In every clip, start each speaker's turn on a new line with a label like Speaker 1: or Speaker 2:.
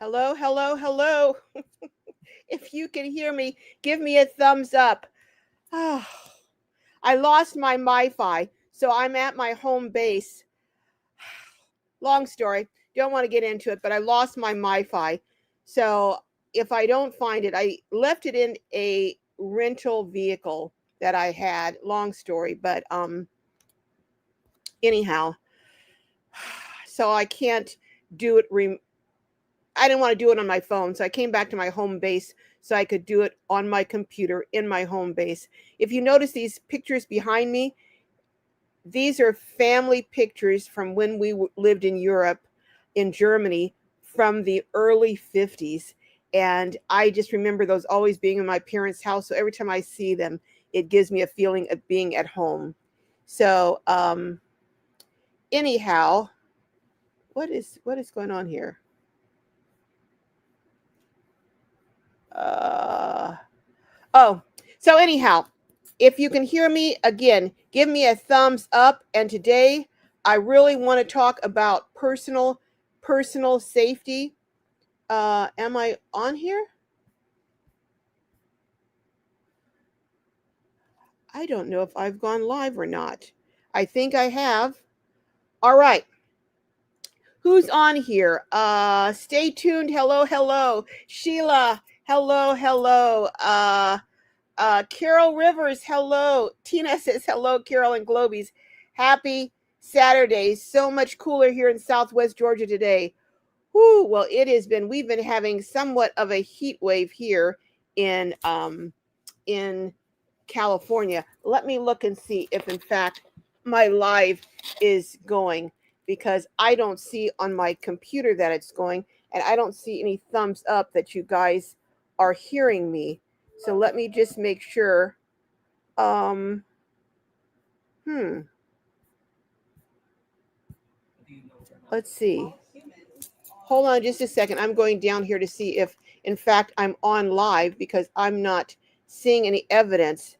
Speaker 1: Hello, hello, hello. If you can hear me, give me a thumbs up. Oh, I lost my MiFi, so I'm at my home base. Long story. Don't want to get into it, but I lost my MiFi. So if I don't find it, I left it in a rental vehicle that I had. Long story, but anyhow, so I can't do it I didn't want to do it on my phone, so I came back to my home base so I could do it on my computer in my home base. If you notice these pictures behind me, these are family pictures from when we lived in Europe, in Germany, from the early 50s. And I just remember those always being in my parents' house. So every time I see them, it gives me a feeling of being at home. So, anyhow, what is going on here? Uh, Oh, so anyhow, if you can hear me again, give me a thumbs up. And today I really want to talk about personal safety. Am I on here? I don't know if I've gone live or not. I think I have. All right. Who's on here? Stay tuned. Hello, hello. Sheila. Hello, hello. Carol Rivers, hello. Tina says hello, Carol and Globies. Happy Saturday. So much cooler here in Southwest Georgia today. Whoo, well, we've been having somewhat of a heat wave here in California. Let me look and see if in fact my live is going, because I don't see on my computer that it's going, and I don't see any thumbs up that you guys are hearing me. So let me just make sure. Um, hmm. Let's see. Hold on just a second. I'm going down here to see if, in fact, I'm on live, because I'm not seeing any evidence.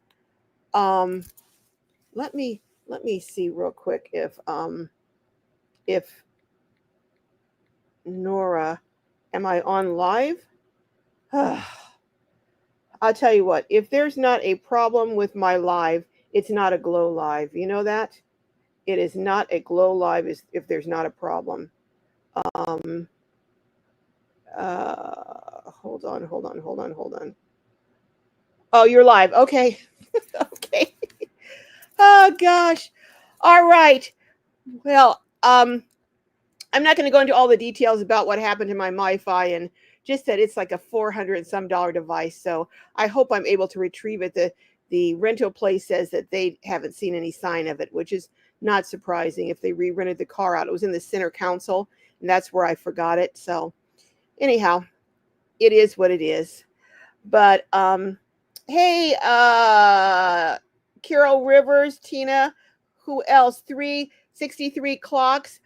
Speaker 1: Um, let me see real quick if Nora, am I on live? I'll tell you what. If there's not a problem with my live, it's not a glow live. You know that? It is not a glow live if there's not a problem. Um, hold on. Oh, you're live. Okay. Okay. Oh gosh. All right. Well, I'm not going to go into all the details about what happened to my MiFi, and just that it's like a $400 and some device. So I hope I'm able to retrieve it. The rental place says that they haven't seen any sign of it, which is not surprising if they re-rented the car out. It was in the center console, and that's where I forgot it. So anyhow, it is what it is. But hey, Carol Rivers, Tina, who else? 363 clocks.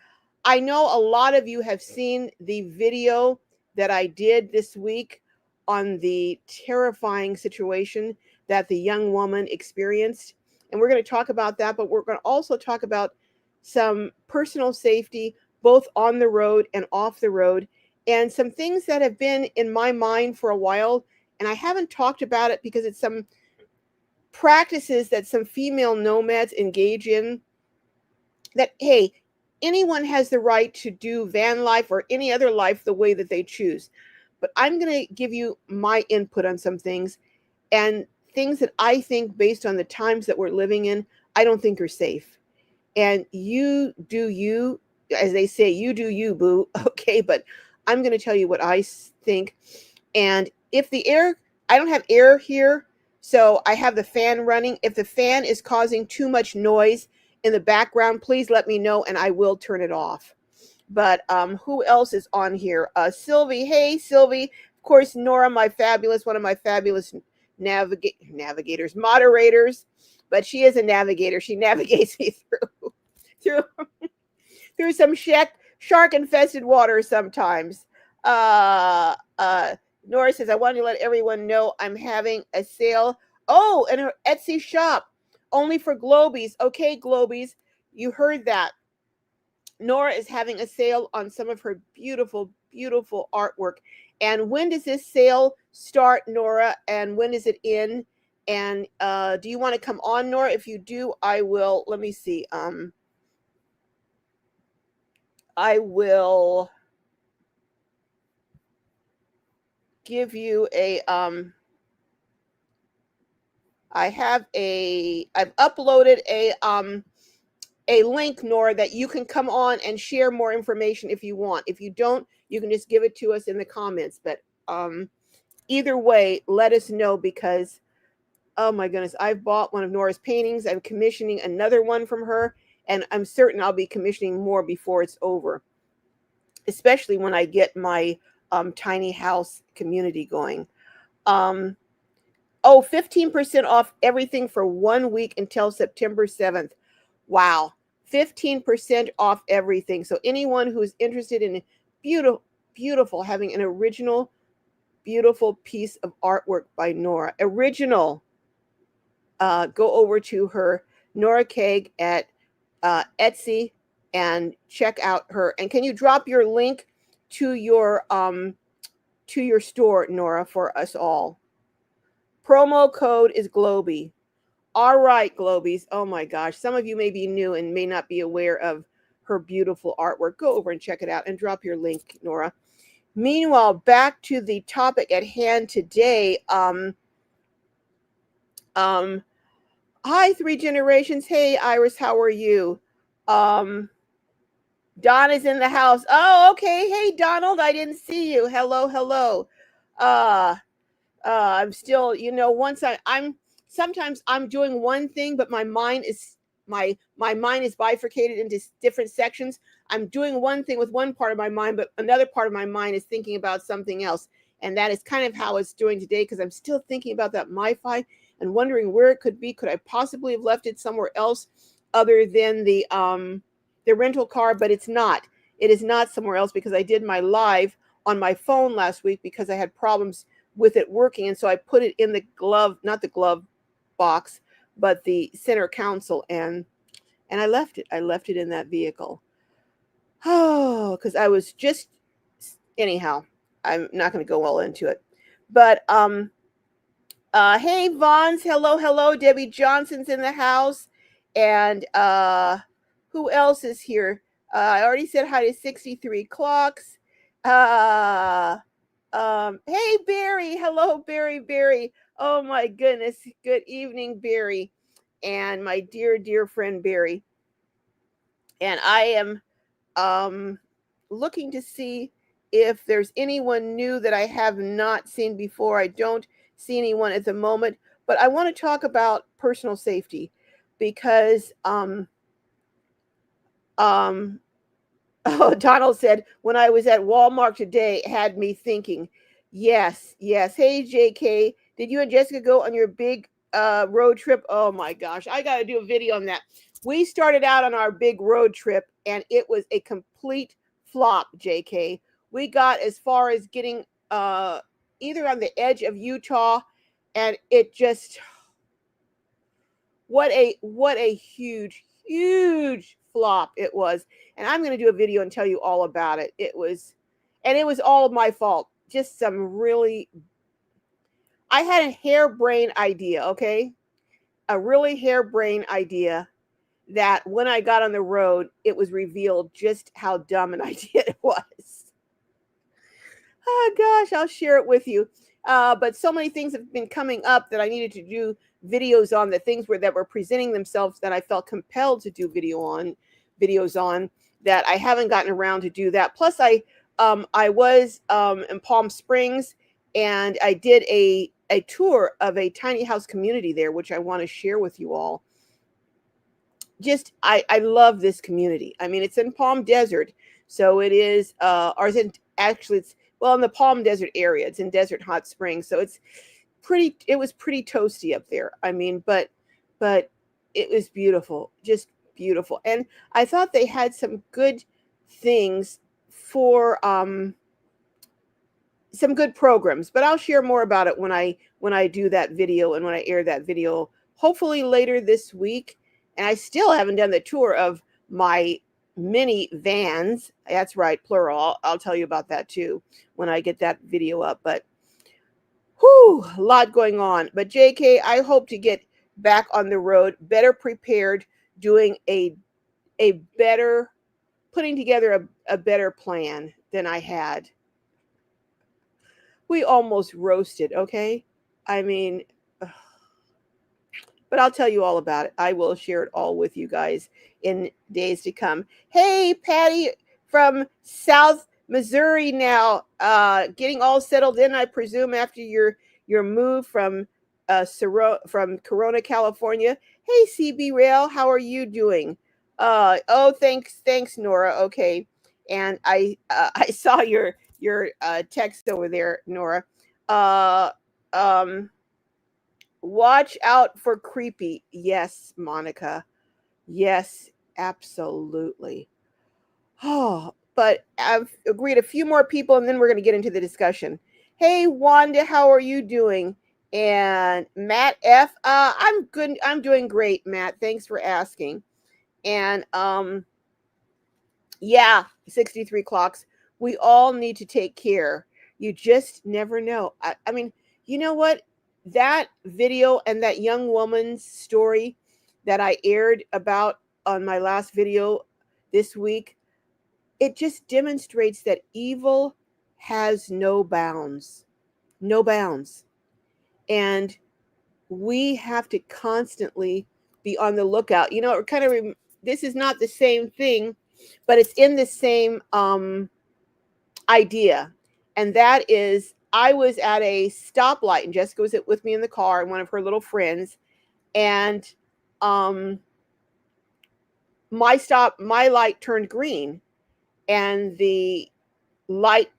Speaker 1: I know a lot of you have seen the video that I did this week on the terrifying situation that the young woman experienced. And we're going to talk about that, but we're going to also talk about some personal safety, both on the road and off the road, and some things that have been in my mind for a while. And I haven't talked about it because it's some practices that some female nomads engage in, that, hey, anyone has the right to do van life or any other life the way that they choose. But I'm going to give you my input on some things, and things that I think, based on the times that we're living in, I don't think are safe. And you do you, as they say, you do you, boo. Okay, but I'm going to tell you what I think. And if the air, I don't have air here, so I have the fan running. If the fan is causing too much noise in the background, please let me know and I will turn it off. But who else is on here? Sylvie. Hey, Sylvie. Of course, Nora, one of my fabulous navigators, moderators. But she is a navigator. She navigates me through through some shark infested water sometimes. Nora says, I wanted to let everyone know I'm having a sale. Oh, and her Etsy shop, only for Globies. Okay, Globies, you heard that. Nora is having a sale on some of her beautiful, beautiful artwork. And when does this sale start, Nora? And when is it in? And do you want to come on, Nora? If you do, I will. Let me see. I will give you a. I've uploaded a link, Nora, that you can come on and share more information if you want. If you don't, you can just give it to us in the comments. But either way, let us know, because oh my goodness, I've bought one of Nora's paintings. I'm commissioning another one from her, and I'm certain I'll be commissioning more before it's over, especially when I get my tiny house community going. 15% off everything for 1 week until September 7th. Wow. 15% off everything. So anyone who's interested in beautiful, having an original, beautiful piece of artwork by Nora, original, go over to her, Nora Kaag, at Etsy, and check out her. And can you drop your link to your store, Nora, for us all? Promo code is Globy. All right, Globies. Oh my gosh. Some of you may be new and may not be aware of her beautiful artwork. Go over and check it out and drop your link, Nora. Meanwhile, back to the topic at hand today. Hi, Three Generations. Hey, Iris, how are you? Don is in the house. Oh, okay. Hey, Donald, I didn't see you. Hello, hello. I'm still, sometimes I'm doing one thing, but my mind is bifurcated into different sections. I'm doing one thing with one part of my mind, but another part of my mind is thinking about something else. And that is kind of how it's doing today, because I'm still thinking about that MiFi and wondering where it could be. Could I possibly have left it somewhere else other than the rental car? But it's not. It is not somewhere else, because I did my live on my phone last week because I had problems with it working, and so I put it in the glove, not the glove box, but the center console, and I left it. I left it in that vehicle. Oh, because I was just, anyhow, I'm not going to go well into it. But hey, Vons, hello, hello. Debbie Johnson's in the house, and who else is here? I already said hi to 63 Clocks. Hey, Barry. Hello, Barry. Oh my goodness. Good evening, Barry. And my dear, dear friend, Barry. And I am looking to see if there's anyone new that I have not seen before. I don't see anyone at the moment, but I want to talk about personal safety, because oh, Donald said, when I was at Walmart today, it had me thinking. Yes. Hey, JK, did you and Jessica go on your big road trip? Oh my gosh, I got to do a video on that. We started out on our big road trip, and it was a complete flop, JK. We got as far as getting either on the edge of Utah, and it just, what a huge flop it was. And I'm going to do a video and tell you all about it. It was all my fault. Just I had a harebrained idea, okay? A really harebrained idea that when I got on the road, it was revealed just how dumb an idea it was. Oh gosh, I'll share it with you. But so many things have been coming up that I needed to do videos on, that were presenting themselves, that I felt compelled to do videos on, that I haven't gotten around to do that. Plus I was in Palm Springs, and I did a tour of a tiny house community there, which I want to share with you all. Just I love this community. I mean, it's in Palm Desert, so it is in the Palm Desert area. It's in Desert Hot Springs, so it was pretty toasty up there. I mean, but it was beautiful, just beautiful. And I thought they had some good things for some good programs, but I'll share more about it when I do that video and when I air that video, hopefully later this week. And I still haven't done the tour of my minivans. That's right, plural. I'll tell you about that too when I get that video up. But whew, a lot going on. But JK, I hope to get back on the road, better prepared, doing a better, putting together a better plan than I had. We almost roasted, okay? I mean, but I'll tell you all about it. I will share it all with you guys in days to come. Hey, Patty from South Missouri now, getting all settled in, I presume, after your move from Corona, California. Hey, CB Rail, how are you doing? Oh, thanks, Nora. Okay, and I saw your text over there, Nora. Uh, um, Watch out for creepy. Yes, Monica. Yes, absolutely. Oh, but I've agreed a few more people and then we're going to get into the discussion. Hey, Wanda, how are you doing? And Matt F, I'm good. I'm doing great, Matt. Thanks for asking. And yeah, 63 clocks. We all need to take care. You just never know. I mean, you know what? That video and that young woman's story that I aired about on my last video this week, it just demonstrates that evil has no bounds. No bounds. And we have to constantly be on the lookout. You know, it kind of, this is not the same thing, but it's in the same idea. And that is, I was at a stoplight and Jessica was with me in the car and one of her little friends. And um, my light turned green and the light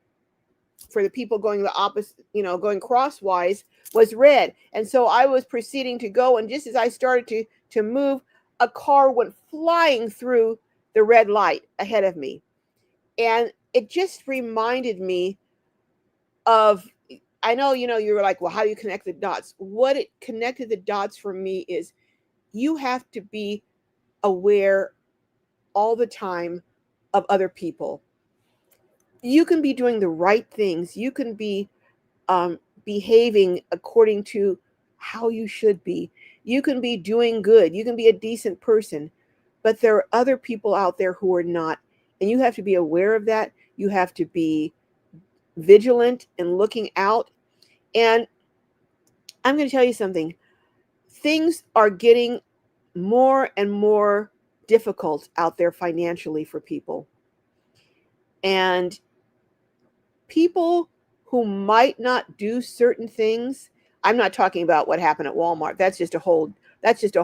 Speaker 1: for the people going the opposite, going crosswise was red. And so I was proceeding to go. And just as I started to move, a car went flying through the red light ahead of me. And it just reminded me of, I know, you were like, well, how do you connect the dots? What it connected the dots for me is you have to be aware all the time of other people. You can be doing the right things. You can be behaving according to how you should be. You can be doing good. You can be a decent person. But there are other people out there who are not. And you have to be aware of that. You have to be vigilant and looking out. And I'm going to tell you something. Things are getting more and more difficult out there financially for people. And people who might not do certain things, I'm not talking about what happened at Walmart. That's just a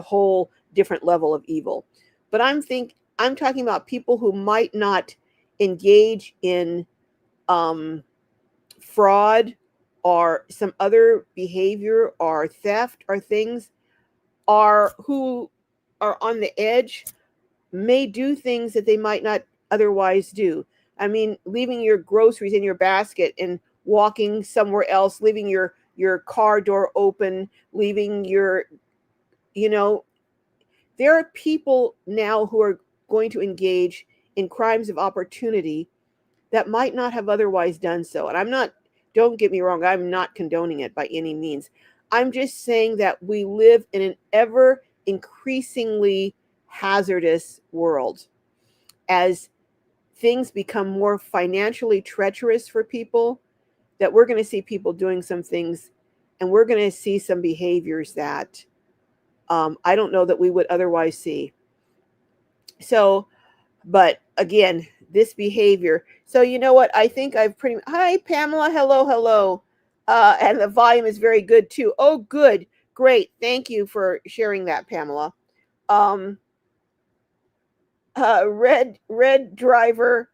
Speaker 1: whole different level of evil. But I'm talking about people who might not engage in fraud or some other behavior or theft or things, are who are on the edge, may do things that they might not otherwise do. I mean, leaving your groceries in your basket and walking somewhere else, leaving your car door open, leaving your, you know, there are people now who are going to engage in crimes of opportunity that might not have otherwise done so. And don't get me wrong, I'm not condoning it by any means. I'm just saying that we live in an ever increasingly hazardous world as things become more financially treacherous for people, that we're going to see people doing some things and we're going to see some behaviors that I don't know that we would otherwise see. So, but again, this behavior. So you know what? I think I've hi, Pamela. Hello. And the volume is very good too. Oh, good. Great. Thank you for sharing that, Pamela. Um, red driver.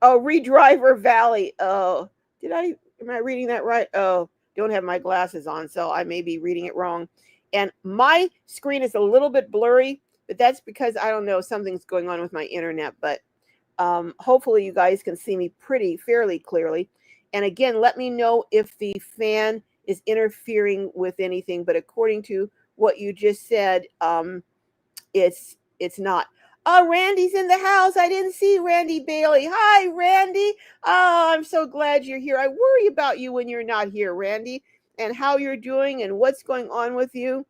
Speaker 1: Oh, Redriver Valley. Oh, am I reading that right? Oh, don't have my glasses on, so I may be reading it wrong. And my screen is a little bit blurry, but that's because I don't know, something's going on with my internet. But hopefully you guys can see me fairly clearly. And again, let me know if the fan is interfering with anything. But according to what you just said, it's not. Oh, Randy's in the house. I didn't see Randy Bailey. Hi, Randy. Oh, I'm so glad you're here. I worry about you when you're not here, Randy, and how you're doing and what's going on with you.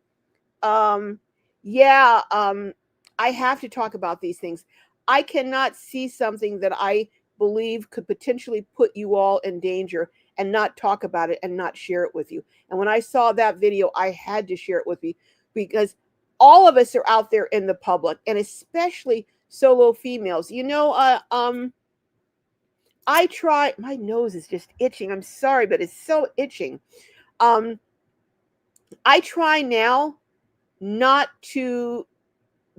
Speaker 1: Um, yeah, I have to talk about these things. I cannot see something that I believe could potentially put you all in danger and not talk about it and not share it with you. And when I saw that video, I had to share it with you because all of us are out there in the public, and especially solo females. I try. My nose is just itching. I'm sorry, but it's so itching. Um, I try now not to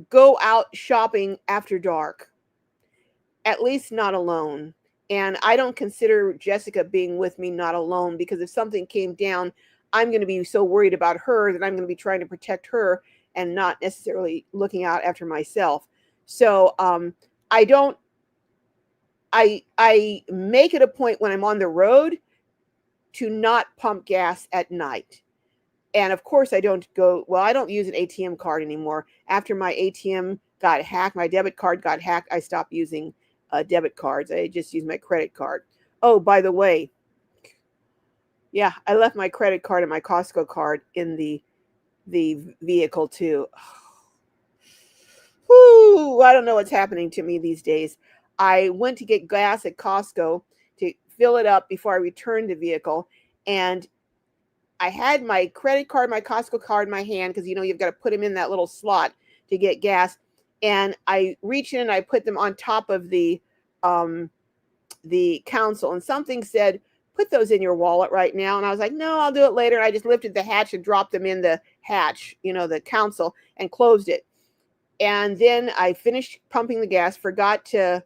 Speaker 1: go out shopping after dark, at least not alone. And I don't consider Jessica being with me not alone, because if something came down, I'm going to be so worried about her that I'm going to be trying to protect her and not necessarily looking out after myself. So I don't. I make it a point when I'm on the road to not pump gas at night. And of course, I don't use an ATM card anymore. After my ATM got hacked, my debit card got hacked, I stopped using debit cards. I just use my credit card. Oh, by the way, yeah, I left my credit card and my Costco card in the vehicle too. Whew, I don't know what's happening to me these days. I went to get gas at Costco to fill it up before I returned the vehicle, and I had my credit card, my Costco card in my hand, because you've got to put them in that little slot to get gas. And I reached in and I put them on top of the console, and something said, "Put those in your wallet right now." And I was like, "No, I'll do it later." And I just lifted the hatch and dropped them in the hatch, the console, and closed it. And then I finished pumping the gas, forgot to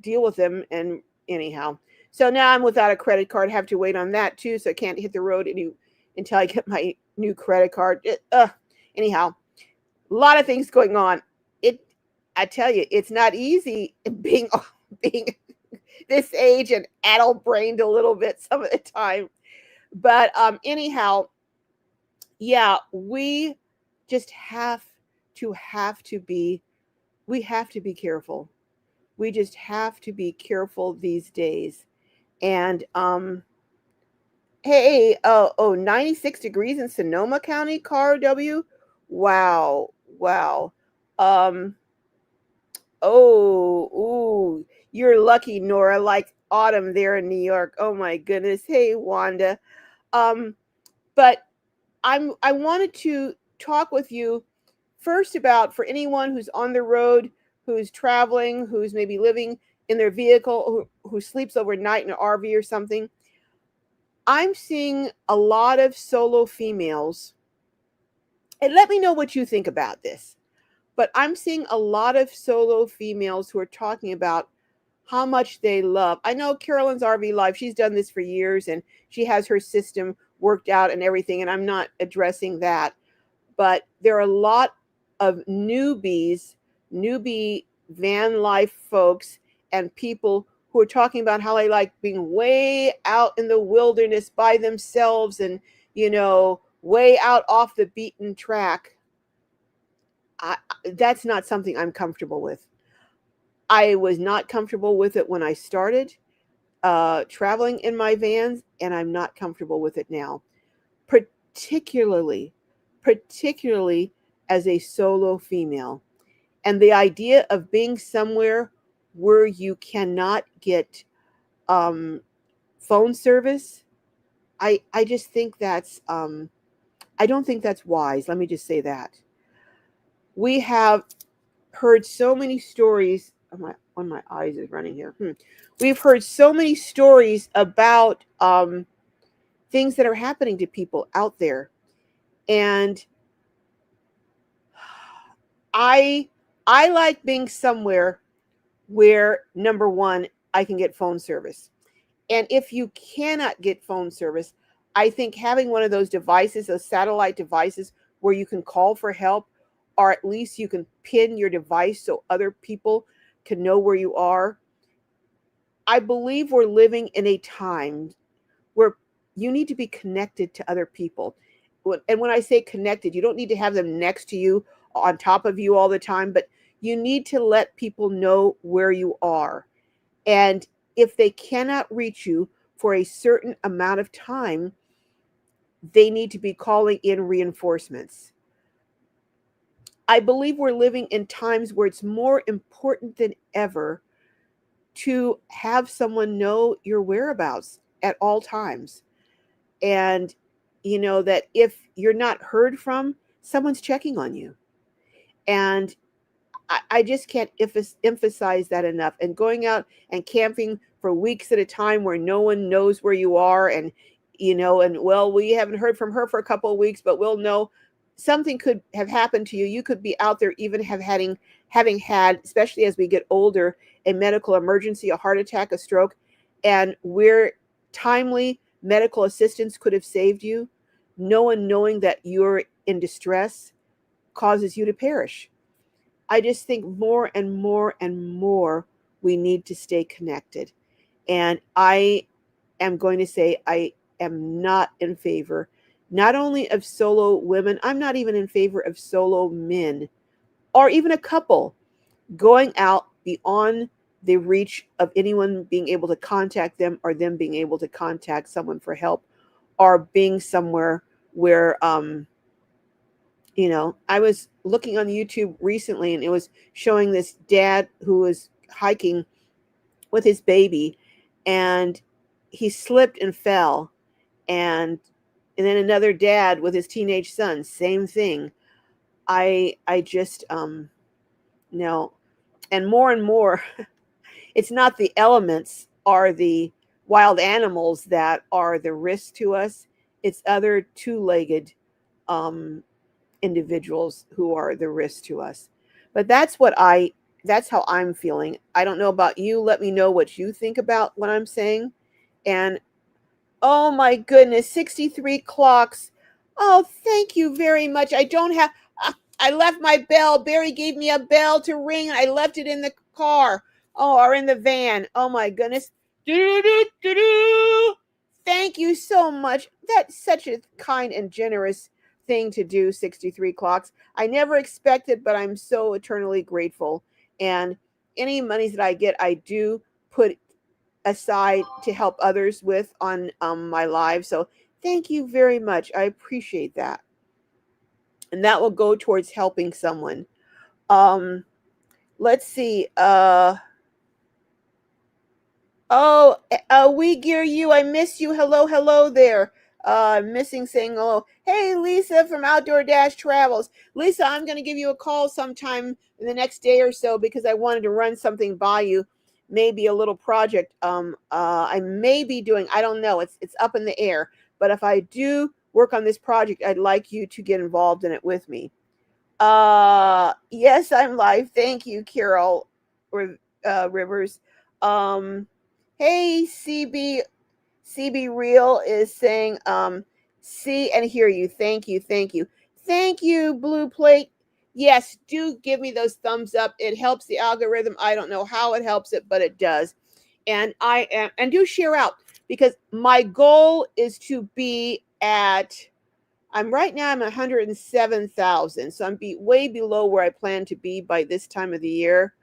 Speaker 1: deal with them, and anyhow, so now I'm without a credit card, have to wait on that too, so I can't hit the road until I get my new credit card. Anyhow, a lot of things going on. I tell you, it's not easy being this age and adult brained a little bit some of the time. But anyhow, yeah, we just have to be we have to be careful. We just have to be careful these days. And hey, 96 degrees in Sonoma County, Car W. Wow, wow. Um, ooh, you're lucky, Nora, like autumn there in New York. Oh my goodness. Hey, Wanda. Um, but I wanted to talk with you first about, for anyone who's on the road, who's traveling, who's maybe living in their vehicle, who sleeps overnight in an RV or something. I'm seeing a lot of solo females, and let me know what you think about this. But I'm seeing a lot of solo females who are talking about how much they love. I know Carolyn's RV Life, she's done this for years and she has her system worked out and everything, and I'm not addressing that. But there are a lot of newbie van life folks, and people who are talking about how they like being way out in the wilderness by themselves and, way out off the beaten track. That's not something I'm comfortable with. I was not comfortable with it when I started traveling in my vans, and I'm not comfortable with it now. Particularly, particularly as a solo female. And the idea of being somewhere where you cannot get phone service, I just think that's I don't think that's wise. Let me just say that. We have heard so many stories. My eyes is running here. We've heard so many stories about things that are happening to people out there, and I I like being somewhere where, number one, I can get phone service. And if you cannot get phone service, I think having one of those devices, those satellite devices where you can call for help, or at least you can pin your device so other people can know where you are. I believe we're living in a time where you need to be connected to other people. And when I say connected, you don't need to have them next to you on top of you all the time, but you need to let people know where you are. And if they cannot reach you for a certain amount of time, they need to be calling in reinforcements. I believe we're living in times where it's more important than ever to have someone know your whereabouts at all times. And, that if you're not heard from, someone's checking on you. And I just can't emphasize that enough. And going out and camping for weeks at a time where no one knows where you are, and well, we haven't heard from her for a couple of weeks, but we'll know something could have happened to you. You could be out there even having had, especially as we get older, a medical emergency, a heart attack, a stroke, and where timely medical assistance could have saved you. No one knowing that you're in distress causes you to perish. I just think more and more and more we need to stay connected. And I am going to say I am not in favor, not only of solo women, I'm not even in favor of solo men or even a couple going out beyond the reach of anyone being able to contact them or them being able to contact someone for help, or being somewhere where I was looking on YouTube recently and it was showing this dad who was hiking with his baby, and he slipped and fell. And then another dad with his teenage son, same thing. I just no. And more it's not the elements or the wild animals that are the risk to us. It's other two-legged um individuals who are the risk to us. But that's how I'm feeling. I don't know about you. Let me know what you think about what I'm saying. And oh my goodness, 63 clocks. Oh, thank you very much. I don't have I left my bell. Barry gave me a bell to ring. I left it in the car. Oh, or in the van. Oh my goodness. Do-do-do-do-do. Thank you so much. That's such a kind and generous thing to do, 63 clocks. I never expected, but I'm so eternally grateful. And any monies that I get, I do put aside to help others with on my live. So thank you very much. I appreciate that. And that will go towards helping someone. Um, let's see. Oh, we gear you. I miss you. Hello, hello there. Missing saying hello. Hey, Lisa from Outdoor Dash Travels. Lisa, I'm going to give you a call sometime in the next day or so because I wanted to run something by you. Maybe a little project. I may be doing. I don't know. It's up in the air. But if I do work on this project, I'd like you to get involved in it with me. Yes, I'm live. Thank you, Carol Rivers. Um, hey, CB Real is saying, see and hear you. Thank you, thank you, thank you, Blue Plate. Yes, do give me those thumbs up. It helps the algorithm. I don't know how it helps it, but it does. And and do share out, because my goal is to be at. Right now I'm 107,000, so I'm way below where I plan to be by this time of the year.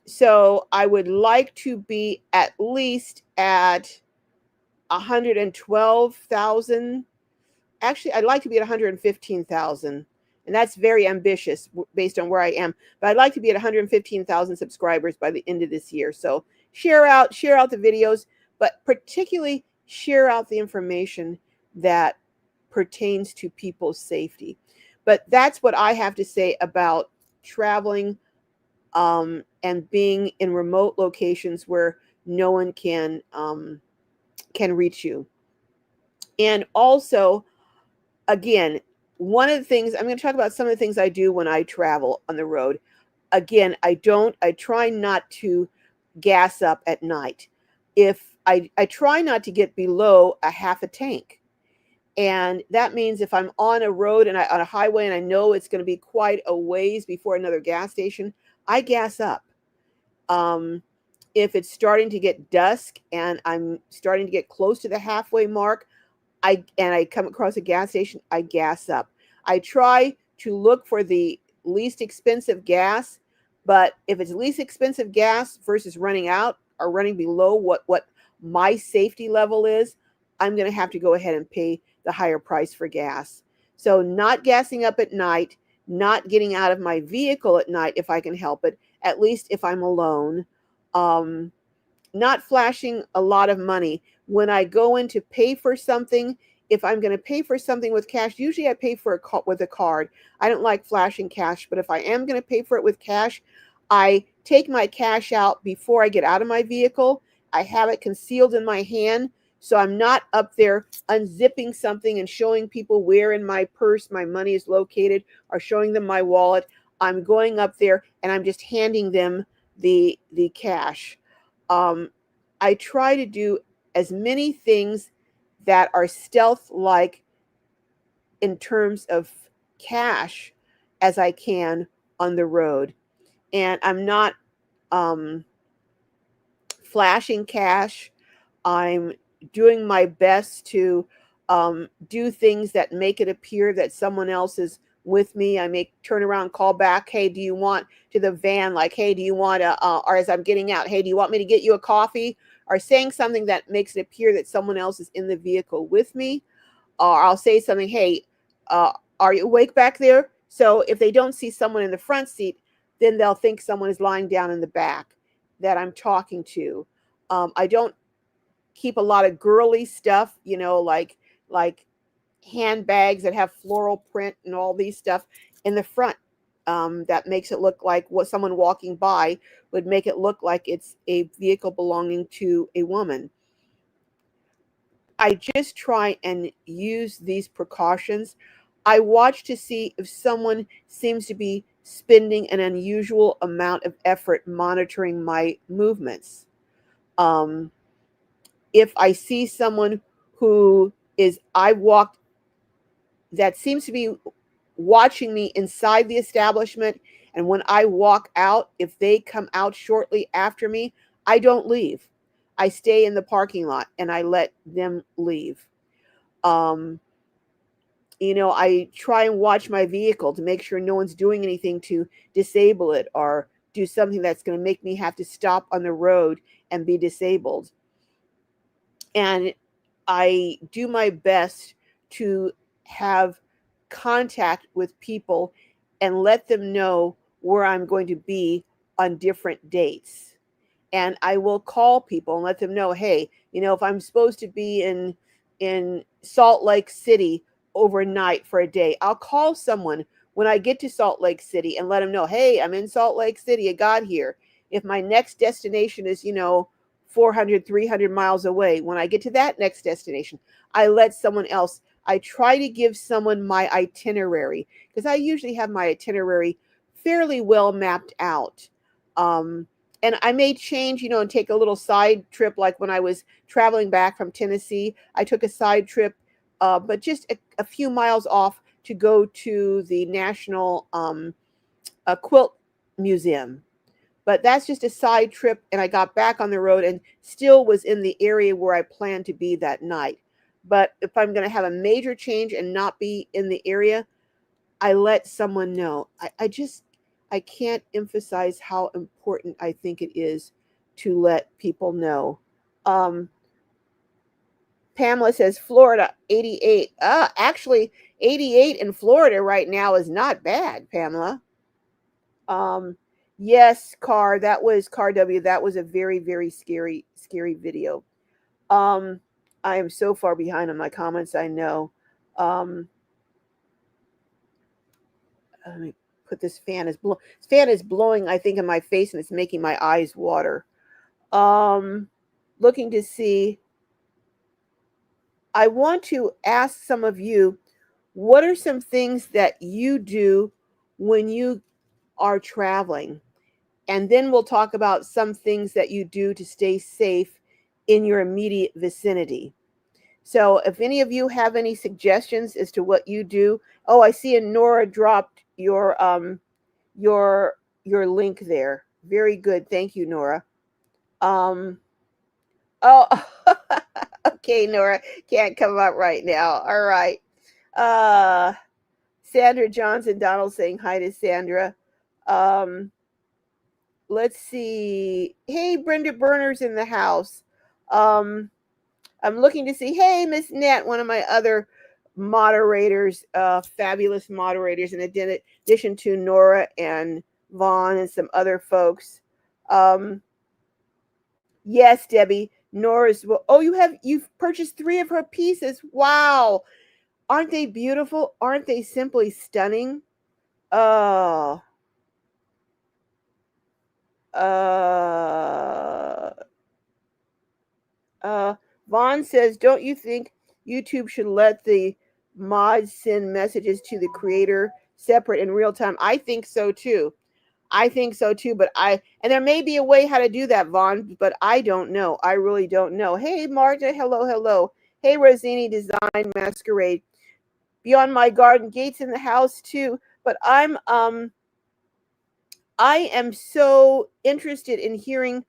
Speaker 1: So I would like to be at least at 112,000. Actually, I'd like to be at 115,000. And that's very ambitious based on where I am. But I'd like to be at 115,000 subscribers by the end of this year. So share out the videos, but particularly share out the information that pertains to people's safety. But that's what I have to say about traveling and being in remote locations where no one can reach you. And also, again, one of the things I'm going to talk about, some of the things I do when I travel on the road. Again, I try not to gas up at night. If I try not to get below a half a tank. And that means if I'm on a road and on a highway and I know it's going to be quite a ways before another gas station, I gas up. If it's starting to get dusk and I'm starting to get close to the halfway mark, I come across a gas station, I gas up. I try to look for the least expensive gas, but if it's least expensive gas versus running out or running below what my safety level is, I'm going to have to go ahead and pay the higher price for gas. So not gassing up at night, not getting out of my vehicle at night if I can help it, at least if I'm alone. Um, Not flashing a lot of money. When I go in to pay for something, if I'm going to pay for something with cash, usually I pay for with a card. I don't like flashing cash, but if I am going to pay for it with cash, I take my cash out before I get out of my vehicle. I have it concealed in my hand, so I'm not up there unzipping something and showing people where in my purse my money is located or showing them my wallet. I'm going up there and I'm just handing them the cash. um, I try to do as many things that are stealth like in terms of cash as I can on the road. And I'm not um, flashing cash. I'm doing my best to do things that make it appear that someone else is with me. I may turn around, call back, hey, do you want to the van? Like, hey, do you want to, or as I'm getting out, hey, do you want me to get you a coffee? Or saying something that makes it appear that someone else is in the vehicle with me. Or I'll say something, hey, uh, are you awake back there? So if they don't see someone in the front seat, then they'll think someone is lying down in the back that I'm talking to. I don't keep a lot of girly stuff, like handbags that have floral print and all these stuff in the front. That makes it look like what someone walking by would make it look like it's a vehicle belonging to a woman. I just try and use these precautions. I watch to see if someone seems to be spending an unusual amount of effort monitoring my movements. Um, if I see someone who is, I walked, that seems to be watching me inside the establishment, and when I walk out, if they come out shortly after me, I don't leave. I stay in the parking lot and I let them leave. Um, I try and watch my vehicle to make sure no one's doing anything to disable it or do something that's going to make me have to stop on the road and be disabled. And I do my best to have contact with people and let them know where I'm going to be on different dates. And I will call people and let them know, hey, if I'm supposed to be in Salt Lake City overnight for a day, I'll call someone when I get to Salt Lake City and let them know, hey, I'm in Salt Lake City, I got here. If my next destination is 400, 300 miles away, when I get to that next destination, I let someone else, I try to give someone my itinerary, because I usually have my itinerary fairly well mapped out. And I may change, and take a little side trip. Like when I was traveling back from Tennessee, I took a side trip, but just a few miles off to go to the National Quilt Museum. But that's just a side trip, and I got back on the road and still was in the area where I planned to be that night. But if I'm going to have a major change and not be in the area, I let someone know. I can't emphasize how important I think it is to let people know. Um, Pamela says Florida 88. Actually, 88 in Florida right now is not bad, Pamela. Um, yes, Car W. That was a very, very scary, scary video. Um, I am so far behind on my comments, I know. Um, Let me put this fan is blowing, I think, in my face, and it's making my eyes water. Um, Looking to see. I want to ask some of you, what are some things that you do when you are traveling? And then we'll talk about some things that you do to stay safe in your immediate vicinity. So if any of you have any suggestions as to what you do. Oh, I see, and Nora dropped your your link there. Very good. Thank you, Nora. Um oh okay, Nora can't come up right now. All right. Uh Sandra Johnson, Donald saying hi to Sandra. Let's see. Hey, Brenda Berner's in the house. Um, I'm looking to see. Hey, Miss Nat, one of my other moderators, fabulous moderators, in addition to Nora and Vaughn and some other folks. Yes, Debbie. Nora's. Well, oh, you've purchased 3 of her pieces. Wow, aren't they beautiful? Aren't they simply stunning? Oh, uh, uh, Vaughn says, don't you think YouTube should let the mods send messages to the creator separate in real time? I think so too. I think so too, but and there may be a way how to do that, Vaughn, but I don't know. I really don't know. Hey, Marta, hello, hello. Hey, Rosini Design Masquerade. Beyond My Garden Gates in the house too, but I am so interested in hearing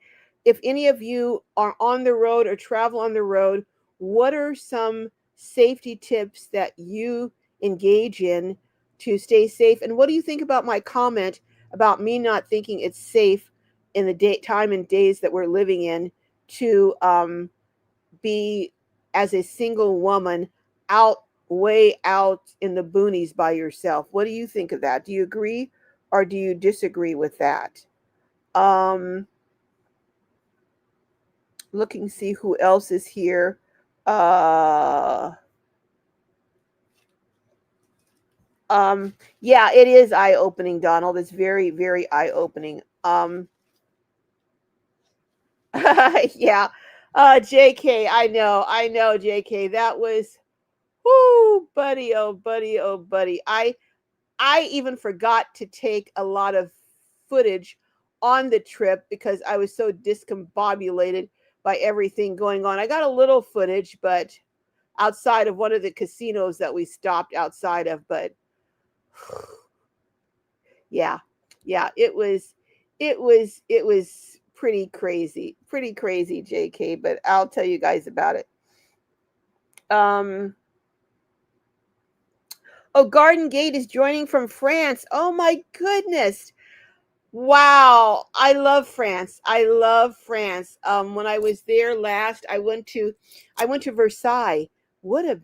Speaker 1: if any of you are on the road or travel on the road. What are some safety tips that you engage in to stay safe? And what do you think about my comment about me not thinking it's safe in the time and days that we're living in to be, as a single woman, way out in the boonies by yourself? What do you think of that? Do you agree or do you disagree with that? Um, Looking to see who else is here. Uh, yeah, it is eye opening, Donald. It's very, very eye opening. Yeah. JK, I know, JK. That was, whoo, buddy, oh, buddy, oh, buddy. I even forgot to take a lot of footage on the trip because I was so discombobulated by everything going on. I got a little footage, but outside of one of the casinos that we stopped outside of, but yeah. Yeah, it was pretty crazy, JK, but I'll tell you guys about it. Um Oh, Garden Gate is joining from France. Oh my goodness. Wow, I love France. I love France. When I was there last, I went to Versailles. What a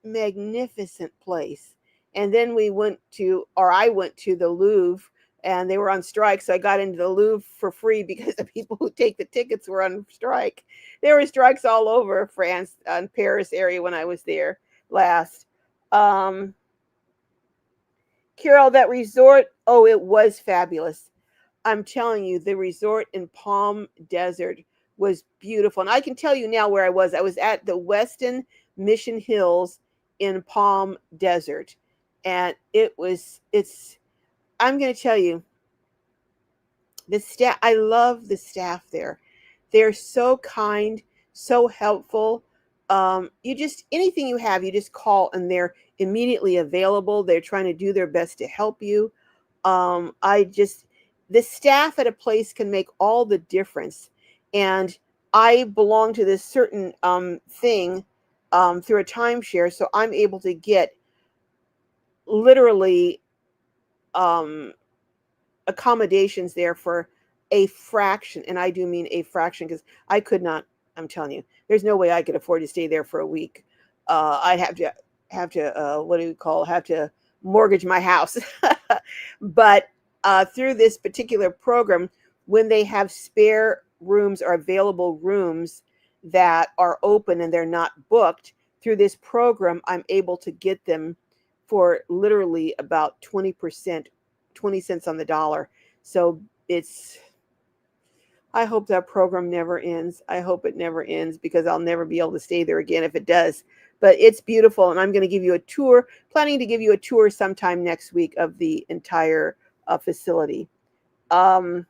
Speaker 1: magnificent place. And then I went to the Louvre, and they were on strike, so I got into the Louvre for free because the people who take the tickets were on strike. There were strikes all over France and Paris area when I was there last. Um, Carol, that resort, oh, it was fabulous. I'm telling you, the resort in Palm Desert was beautiful. And I can tell you now where I was. I was at the Westin Mission Hills in Palm Desert. And I'm going to tell you, the staff, I love the staff there. They're so kind, so helpful. Anything you have, you just call and they're immediately available. They're trying to do their best to help you. I just The staff at a place can make all the difference. And I belong to this certain thing through a timeshare, so I'm able to get literally um, accommodations there for a fraction, and I do mean a fraction because I could not. I'm telling you, there's no way I could afford to stay there for a week. I'd have to what do you call have to mortgage my house. But through this particular program, when they have spare rooms or available rooms that are open and they're not booked, through this program, I'm able to get them for literally about 20%, 20 cents on the dollar. So I hope that program never ends. I hope it never ends because I'll never be able to stay there again if it does. But it's beautiful, and I'm going to give you a tour, planning to give you a tour sometime next week of the entire facility. But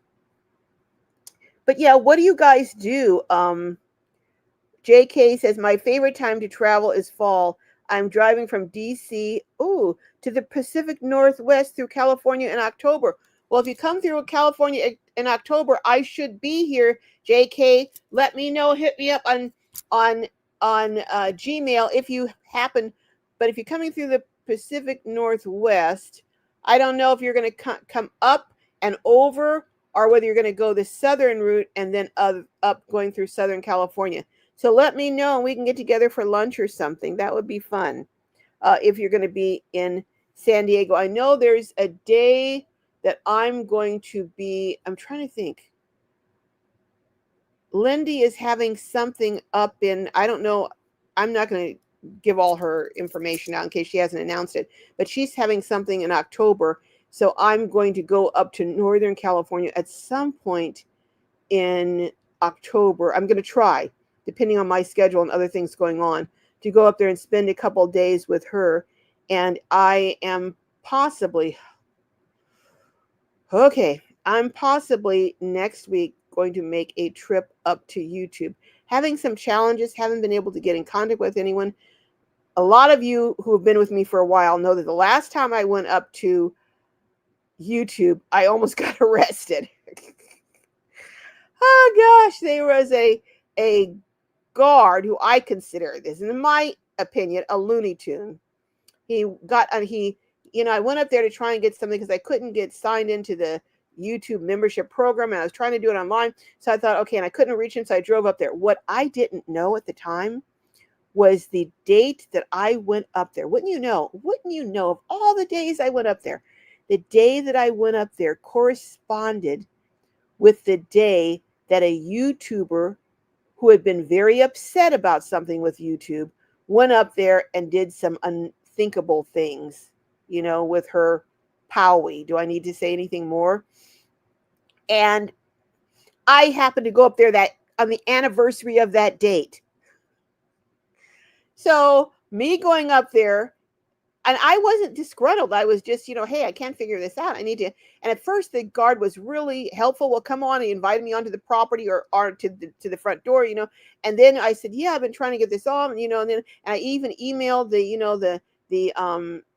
Speaker 1: yeah, what do you guys do? JK says, my favorite time to travel is fall. I'm driving from DC to the Pacific Northwest through California in October. Well, if you come through California in October, I should be here. JK, let me know. Hit me up on Gmail if you happen. But if you're coming through the Pacific Northwest. I don't know if you're going to come up and over, or whether you're going to go the southern route and then up going through Southern California. So let me know and we can get together for lunch or something. That would be fun. If you're going to be in San Diego. I know there's a day that I'm going to be, I'm trying to think. Lindy is having something up in, I don't know, I'm not going to give all her information out in case she hasn't announced it, but she's having something in October. So I'm going to go up to Northern California at some point in October. I'm going to try, depending on my schedule and other things going on, to go up there and spend a couple of days with her. And I am possibly, I'm possibly next week going to make a trip up to YouTube. Having some challenges, haven't been able to get in contact with anyone. A lot of you who have been with me for a while know that the last time I went up to YouTube, I almost got arrested. Oh gosh, there was a guard who I consider, this in my opinion, a Looney Tune. I went up there to try and get something because I couldn't get signed into the YouTube membership program, and I was trying to do it online. So I thought, okay, and I couldn't reach him, so I drove up there. What I didn't know at the time was the date that I went up there. Wouldn't you know, of all the days I went up there, the day that I went up there corresponded with the day that a YouTuber who had been very upset about something with YouTube went up there and did some unthinkable things, with her Powie. Do I need to say anything more? And I happened to go up there on the anniversary of that date. So me going up there, and I wasn't disgruntled. I was just, hey, I can't figure this out. I need to. And at first, the guard was really helpful. Well, come on. He invited me onto the property or to the front door, And then I said, yeah, I've been trying to get this on, and I even emailed the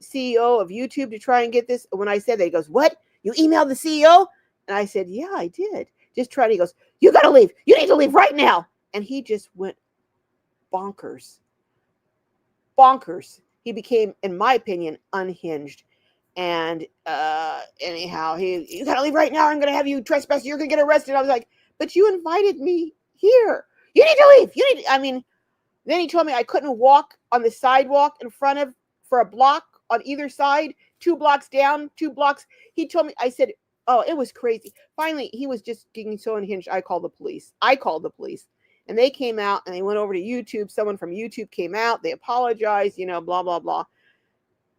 Speaker 1: CEO of YouTube to try and get this. When I said that, he goes, what? You emailed the CEO? And I said, yeah, I did. Just try. He goes, you got to leave. You need to leave right now. And he just went bonkers. He became, in my opinion, unhinged. And anyhow, you got to leave right now. I'm going to have you trespass. You're going to get arrested. I was like, but you invited me here. You need to leave. Then he told me I couldn't walk on the sidewalk in front of for a block on either side, 2 blocks down, 2 blocks. He told me, I said, oh, it was crazy. Finally, he was just getting so unhinged. I called the police. And they came out and they went over to YouTube. Someone from YouTube came out. They apologized, blah, blah, blah.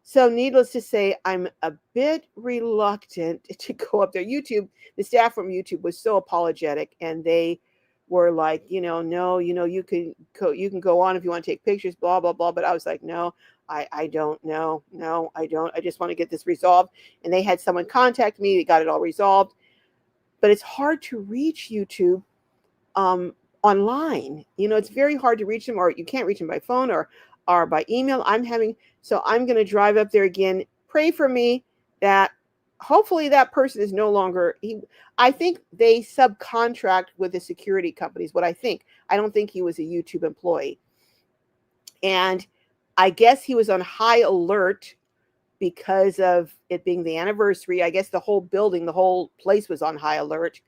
Speaker 1: So needless to say, I'm a bit reluctant to go up there. The staff from YouTube was so apologetic, and they were like, no, you can go on if you want to take pictures, blah, blah, blah. But I was like, no, I don't know. No, I don't. I just want to get this resolved. And they had someone contact me. They got it all resolved. But it's hard to reach YouTube online. It's very hard to reach them, or you can't reach them by phone or by email. So I'm going to drive up there again. Pray for me that hopefully that person is no longer, I think they subcontract with the security companies, what I think. I don't think he was a YouTube employee. And I guess he was on high alert because of it being the anniversary. I guess the whole building, the whole place was on high alert.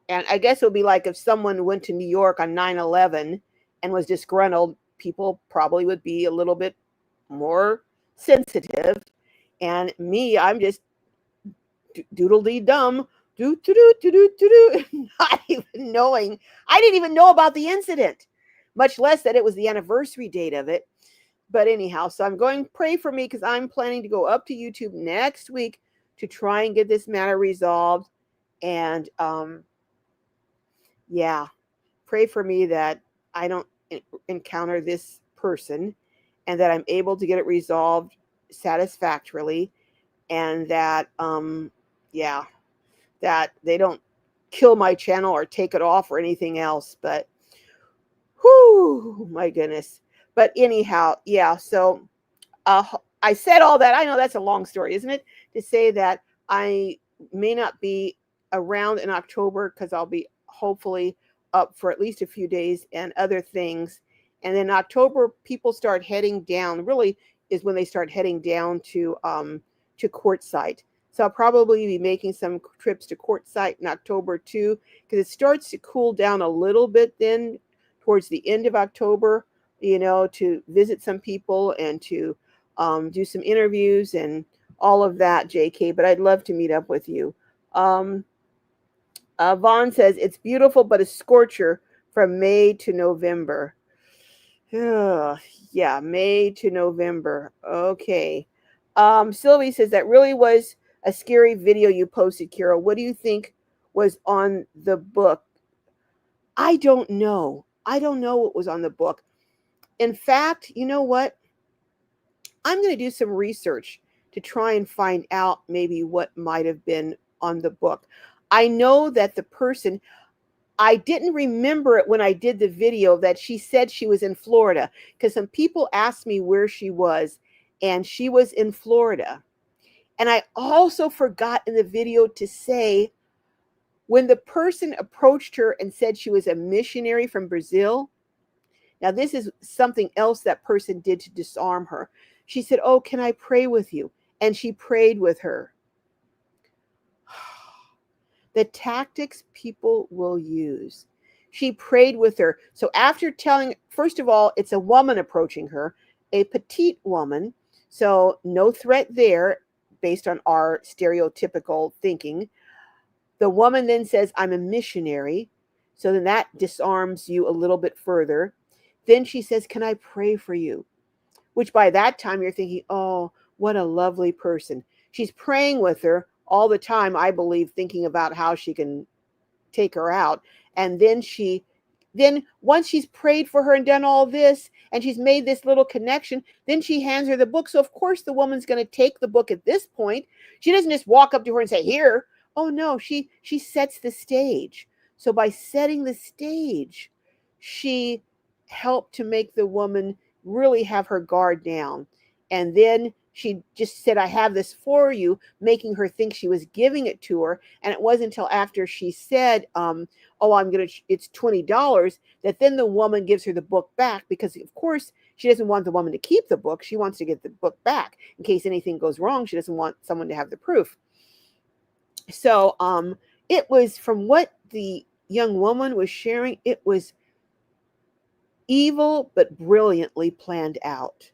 Speaker 1: And I guess it would be like if someone went to New York on 9/11 and was disgruntled, people probably would be a little bit more sensitive. And me, I'm just doodle-dee-dumb, not even knowing. I didn't even know about the incident, much less that it was the anniversary date of it. But anyhow, so I'm going, pray for me, because I'm planning to go up to YouTube next week to try and get this matter resolved. And pray for me that I don't encounter this person and that I'm able to get it resolved satisfactorily, and that that they don't kill my channel or take it off or anything else. But whoo, my goodness. But anyhow, so I said all that. I know that's a long story, isn't it? To say that I may not be around in October because I'll be hopefully up for at least a few days and other things. And then October, people start heading down. Really, is when they start heading down to Quartzsite. So I'll probably be making some trips to Quartzsite in October too, because it starts to cool down a little bit then towards the end of October, to visit some people and to do some interviews and all of that, JK. But I'd love to meet up with you. Um, Vaughn says it's beautiful, but a scorcher from May to November. Yeah, May to November. Okay. Sylvie says that really was a scary video you posted, Kira. What do you think was on the book? I don't know. I don't know what was on the book. In fact, you know what? I'm going to do some research to try and find out maybe what might have been on the book. I know that the person, I didn't remember it when I did the video that she said she was in Florida, because some people asked me where she was, and she was in Florida. And I also forgot in the video to say, when the person approached her and said she was a missionary from Brazil, now this is something else that person did to disarm her. She said, "Oh, can I pray with you?" And she prayed with her. The tactics people will use. She prayed with her. So after telling, first of all, it's a woman approaching her, a petite woman. So no threat there based on our stereotypical thinking. The woman then says, "I'm a missionary." So then that disarms you a little bit further. Then she says, "Can I pray for you?" Which by that time you're thinking, "Oh, what a lovely person." She's praying with her all the time, I believe, thinking about how she can take her out. And then once she's prayed for her and done all this and she's made this little connection, then she hands her the book. So of course the woman's going to take the book at this point. She doesn't just walk up to her and say, "Here." Oh no, she sets the stage. So by setting the stage, she helped to make the woman really have her guard down. And then she just said, "I have this for you," making her think she was giving it to her. And it wasn't until after she said, "Oh, it's $20," that then the woman gives her the book back, because of course she doesn't want the woman to keep the book. She wants to get the book back in case anything goes wrong. She doesn't want someone to have the proof. So it was, from what the young woman was sharing, it was evil but brilliantly planned out.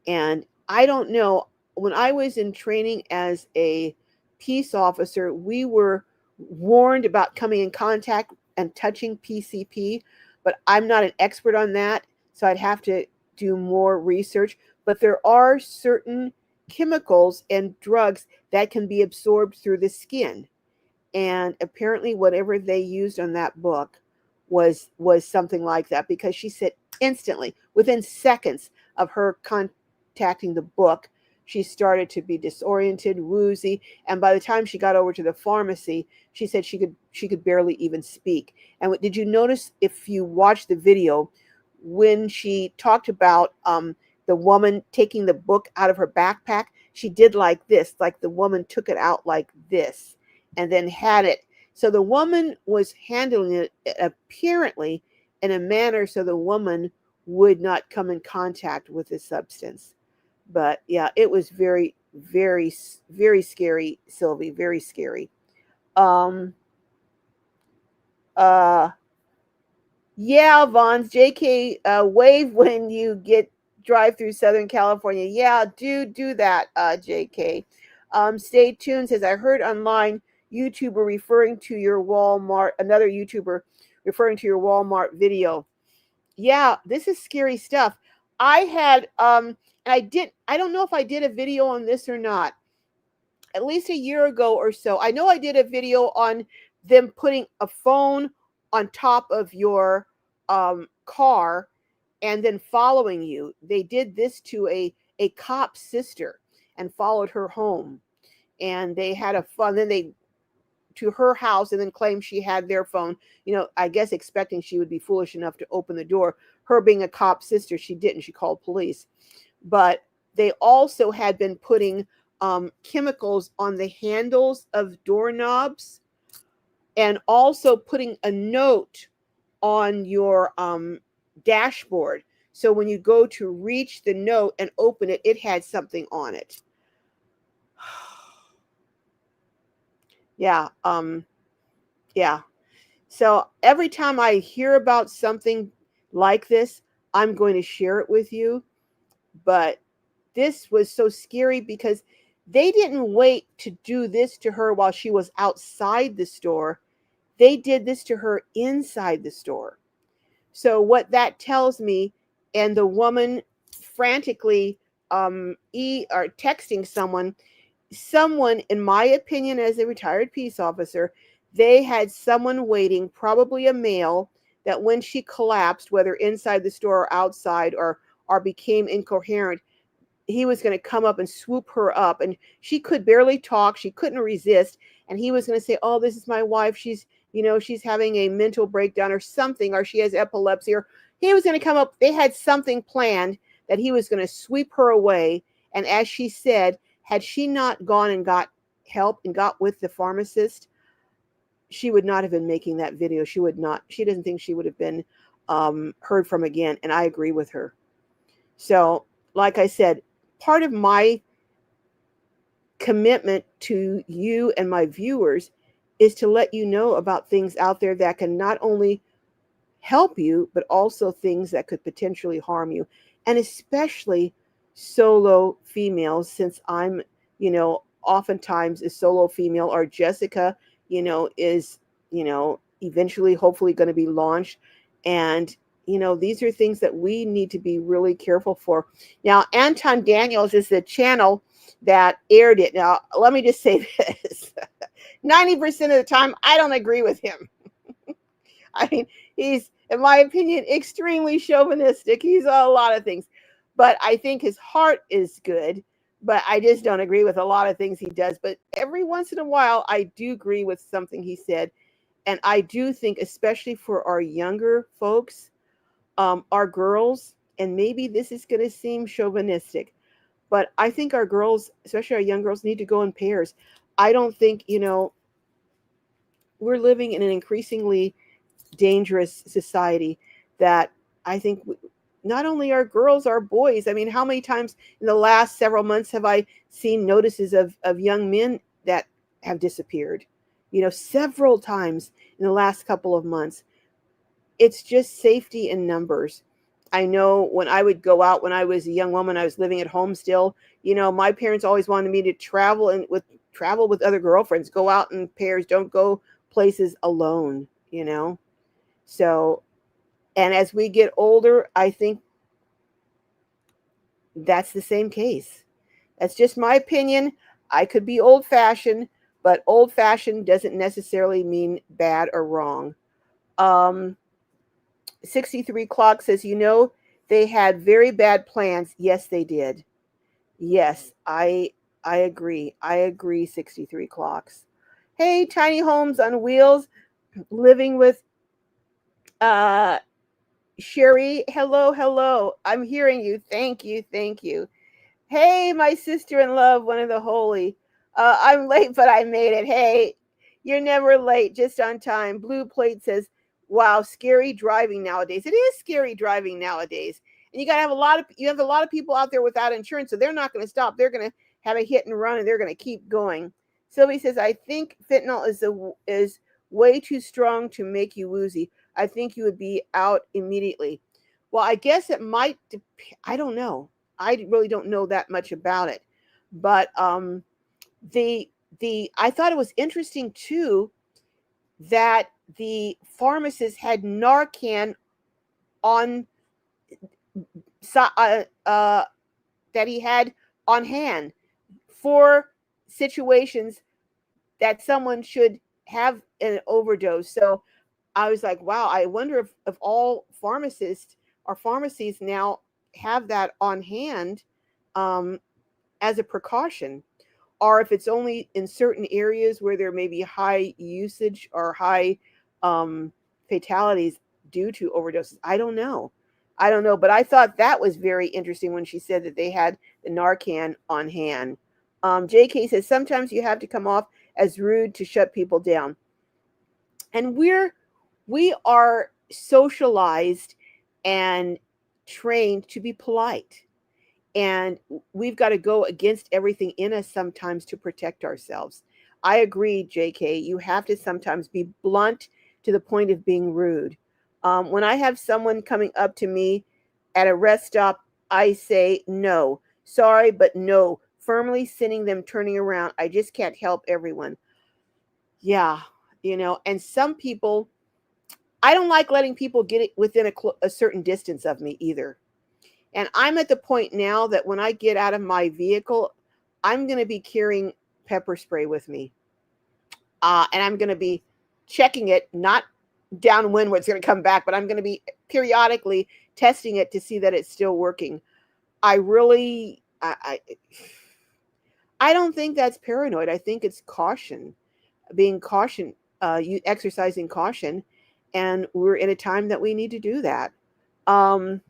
Speaker 1: And I don't know, when I was in training as a peace officer, we were warned about coming in contact and touching PCP, but I'm not an expert on that, so I'd have to do more research. But there are certain chemicals and drugs that can be absorbed through the skin. And apparently whatever they used on that book was something like that, because she said instantly, within seconds of her contacting the book, she started to be disoriented, woozy, and by the time she got over to the pharmacy, she said she could barely even speak. And did you notice, if you watch the video, when she talked about the woman taking the book out of her backpack, she did like this, like the woman took it out like this and then had it. So the woman was handling it apparently in a manner so the woman would not come in contact with the substance. But yeah, it was very, very, very scary, Sylvie, very scary. Um, uh, yeah, Vons, JK, wave when you drive through Southern California. Yeah, do that, JK. Stay tuned, says, "I heard online YouTuber referring to your Walmart, another YouTuber referring to your Walmart video." Yeah, this is scary stuff. I had I don't know if I did a video on this or not, at least a year ago or so. I know I did a video on them putting a phone on top of your car and then following you. They did this to a cop's sister and followed her home. And they had a fun, then they to her house and then claimed she had their phone, I guess expecting she would be foolish enough to open the door. Her being a cop sister, she didn't. She called police. But they also had been putting chemicals on the handles of doorknobs, and also putting a note on your dashboard. So when you go to reach the note and open it, it had something on it. Yeah. Yeah. So every time I hear about something like this, I'm going to share it with you. But this was so scary because they didn't wait to do this to her while she was outside the store. They did this to her inside the store. So what that tells me, and the woman frantically or texting someone, in my opinion, as a retired peace officer, they had someone waiting, probably a male, that when she collapsed, whether inside the store or outside, or became incoherent, he was going to come up and swoop her up, and she could barely talk, she couldn't resist, and he was going to say, oh, this is my wife, she's having a mental breakdown or something, or she has epilepsy, or he was going to come up. They had something planned that he was going to sweep her away. And as she said, had she not gone and got help and got with the pharmacist, she would not have been making that video. She doesn't think she would have been heard from again. And I agree with her. So, like I said, part of my commitment to you and my viewers is to let you know about things out there that can not only help you, but also things that could potentially harm you. And especially solo females, since I'm, oftentimes a solo female, or Jessica, is, eventually, hopefully going to be launched. And, these are things that we need to be really careful for. Now, Anton Daniels is the channel that aired it. Now, let me just say this. 90% of the time, I don't agree with him. I mean, he's, in my opinion, extremely chauvinistic. He's a lot of things, but I think his heart is good. But I just don't agree with a lot of things he does. But every once in a while, I do agree with something he said. And I do think, especially for our younger folks, our girls, and maybe this is going to seem chauvinistic, but I think our girls, especially our young girls, need to go in pairs. I don't think, we're living in an increasingly dangerous society that I think not only our girls, our boys. I mean, how many times in the last several months have I seen notices of young men that have disappeared? Several times in the last couple of months. It's just safety in numbers. I know when I would go out when I was a young woman, I was living at home still. My parents always wanted me to travel with other girlfriends, go out in pairs, don't go places alone. So, and as we get older, I think that's the same case. That's just my opinion. I could be old fashioned, but old fashioned doesn't necessarily mean bad or wrong. 63 Clock says, they had very bad plans. Yes, they did. Yes, I agree. I agree, 63 Clocks. Hey, Tiny Homes on Wheels, living with uh Sherry. Hello, hello. I'm hearing you. Thank you. Thank you. Hey, my sister in love, one of the holy. I'm late, but I made it. Hey, you're never late, just on time. Blue Plate says, wow, scary driving nowadays. It is scary driving nowadays. And you have a lot of people out there without insurance, so they're not going to stop. They're going to have a hit and run, and they're going to keep going. Sylvie says, I think fentanyl is way too strong to make you woozy. I think you would be out immediately. Well, I guess it might. I don't know. I really don't know that much about it, but the I thought it was interesting too that the pharmacist had Narcan on that he had on hand for situations that someone should have an overdose. So I was like, wow, I wonder if all pharmacists or pharmacies now have that on hand um, as a precaution, or if it's only in certain areas where there may be high usage or high um, fatalities due to overdoses. I don't know. I don't know, but I thought that was very interesting when she said that they had the Narcan on hand. JK says sometimes you have to come off as rude to shut people down, and we are socialized and trained to be polite. And we've got to go against everything in us sometimes to protect ourselves. I agree, JK. You have to sometimes be blunt to the point of being rude. When I have someone coming up to me at a rest stop, I say no, sorry, but no, firmly sending them turning around. I just can't help everyone. Yeah, and some people, I don't like letting people get it within a certain distance of me either. And I'm at the point now that when I get out of my vehicle, I'm going to be carrying pepper spray with me. And I'm going to be checking it, not downwind where it's going to come back, but I'm going to be periodically testing it to see that it's still working. I really, I don't think that's paranoid. I think it's caution, being caution, you exercising caution. And we're in a time that we need to do that. Um,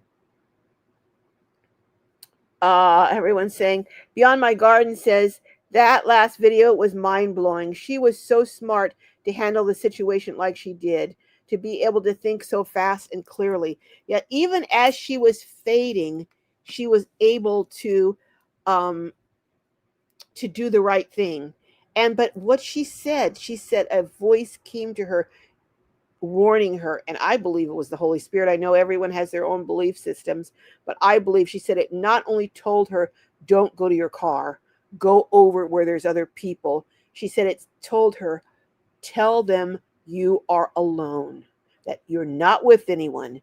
Speaker 1: Everyone's saying Beyond My Garden says that last video was mind blowing. She was so smart to handle the situation like she did, to be able to think so fast and clearly. Yet even as she was fading, she was able um, to do the right thing. But what she said a voice came to her warning her, and I believe it was the Holy Spirit. I know everyone has their own belief systems, but I believe she said it not only told her, don't go to your car, go over where there's other people. She said it told her, tell them you are alone, that you're not with anyone.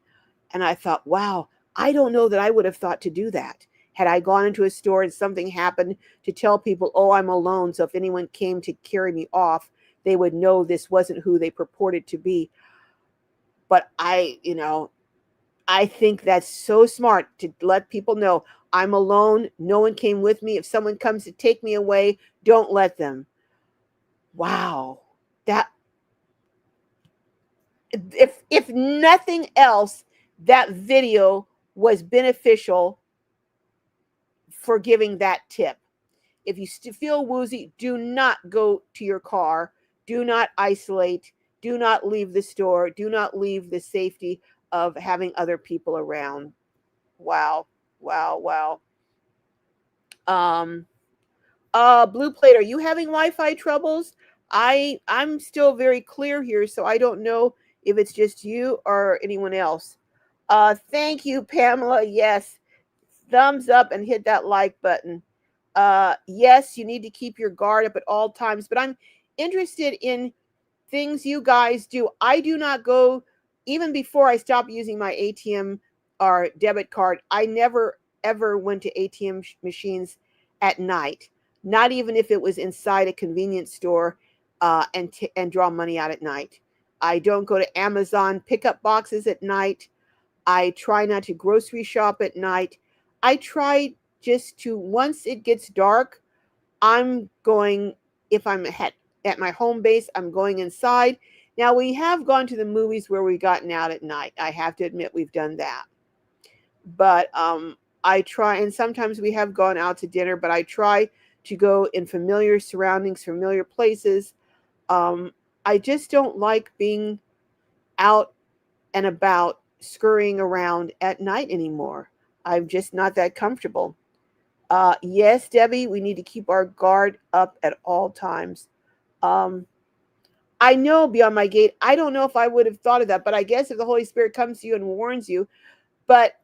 Speaker 1: And I thought, wow, I don't know that I would have thought to do that. Had I gone into a store and something happened, to tell people, oh, I'm alone, so if anyone came to carry me off, they would know this wasn't who they purported to be. But I think that's so smart to let people know I'm alone. No one came with me. If someone comes to take me away, don't let them. Wow. That, if nothing else, that video was beneficial for giving that tip. If you feel woozy, do not go to your car. Do not isolate. Do not leave the store. Do not leave the safety of having other people around. Wow. Wow. Wow. Um, Blue Plate, are you having Wi-Fi troubles? I'm still very clear here, so I don't know if it's just you or anyone else. Thank you, Pamela. Yes. Thumbs up and hit that like button. Yes, you need to keep your guard up at all times, but I'm interested in things you guys do. I do not go, even before I stopped using my ATM or debit card, I never ever went to ATM machines at night, not even if it was inside a convenience store, and draw money out at night. I don't go to Amazon pickup boxes at night. I try not to grocery shop at night. I try just to, once it gets dark, I'm going, if I'm at my home base, I'm going inside. Now, we have gone to the movies where we've gotten out at night. I have to admit we've done that. But I try, and sometimes we have gone out to dinner, but I try to go in familiar surroundings, familiar places. Um, I just don't like being out and about, scurrying around at night anymore. I'm just not that comfortable. Yes, Debbie, we need to keep our guard up at all times. Um, I know Beyond My Gate, I don't know if I would have thought of that, but I guess if the Holy Spirit comes to you and warns you. But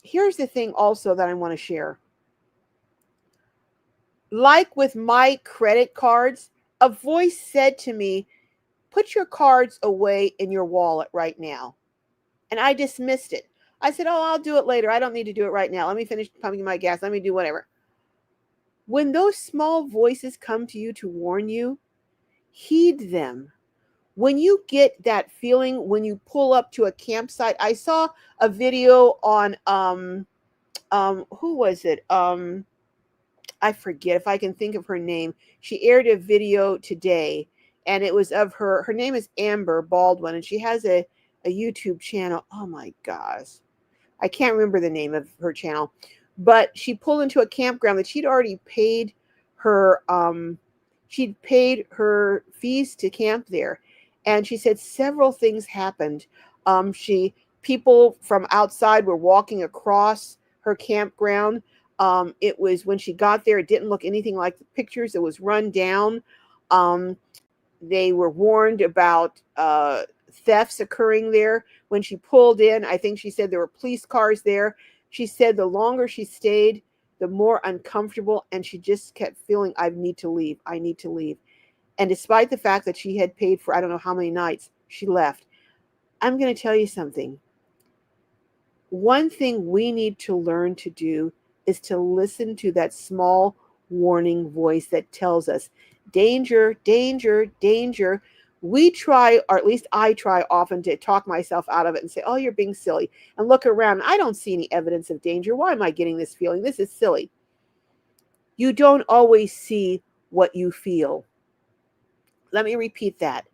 Speaker 1: here's the thing also that I want to share. Like with my credit cards, a voice said to me, put your cards away in your wallet right now. And I dismissed it. I said, oh, I'll do it later. I don't need to do it right now. Let me finish pumping my gas. Let me do whatever. When those small voices come to you to warn you, heed them. When you get that feeling, when you pull up to a campsite, I saw a video on who was it? I forget, if I can think of her name. She aired a video today, and it was of her. Her name is Amber Baldwin, and she has a YouTube channel. Oh my gosh, I can't remember the name of her channel, but she pulled into a campground that she'd paid her fees to camp there, and she said several things happened. She people from outside were walking across her campground. It was when she got there, it didn't look anything like the pictures. It was run down. Um, they were warned about thefts occurring there. When she pulled in, I think she said there were police cars there. She said the longer she stayed, the more uncomfortable, and she just kept feeling, I need to leave. I need to leave. And despite the fact that she had paid for I don't know how many nights, she left. I'm going to tell you something. One thing we need to learn to do is to listen to that small warning voice that tells us danger, danger, danger. We try, or at least I try often, to talk myself out of it and say, oh, you're being silly, and look around. I don't see any evidence of danger. Why am I getting this feeling? This is silly. You don't always see what you feel. Let me repeat that.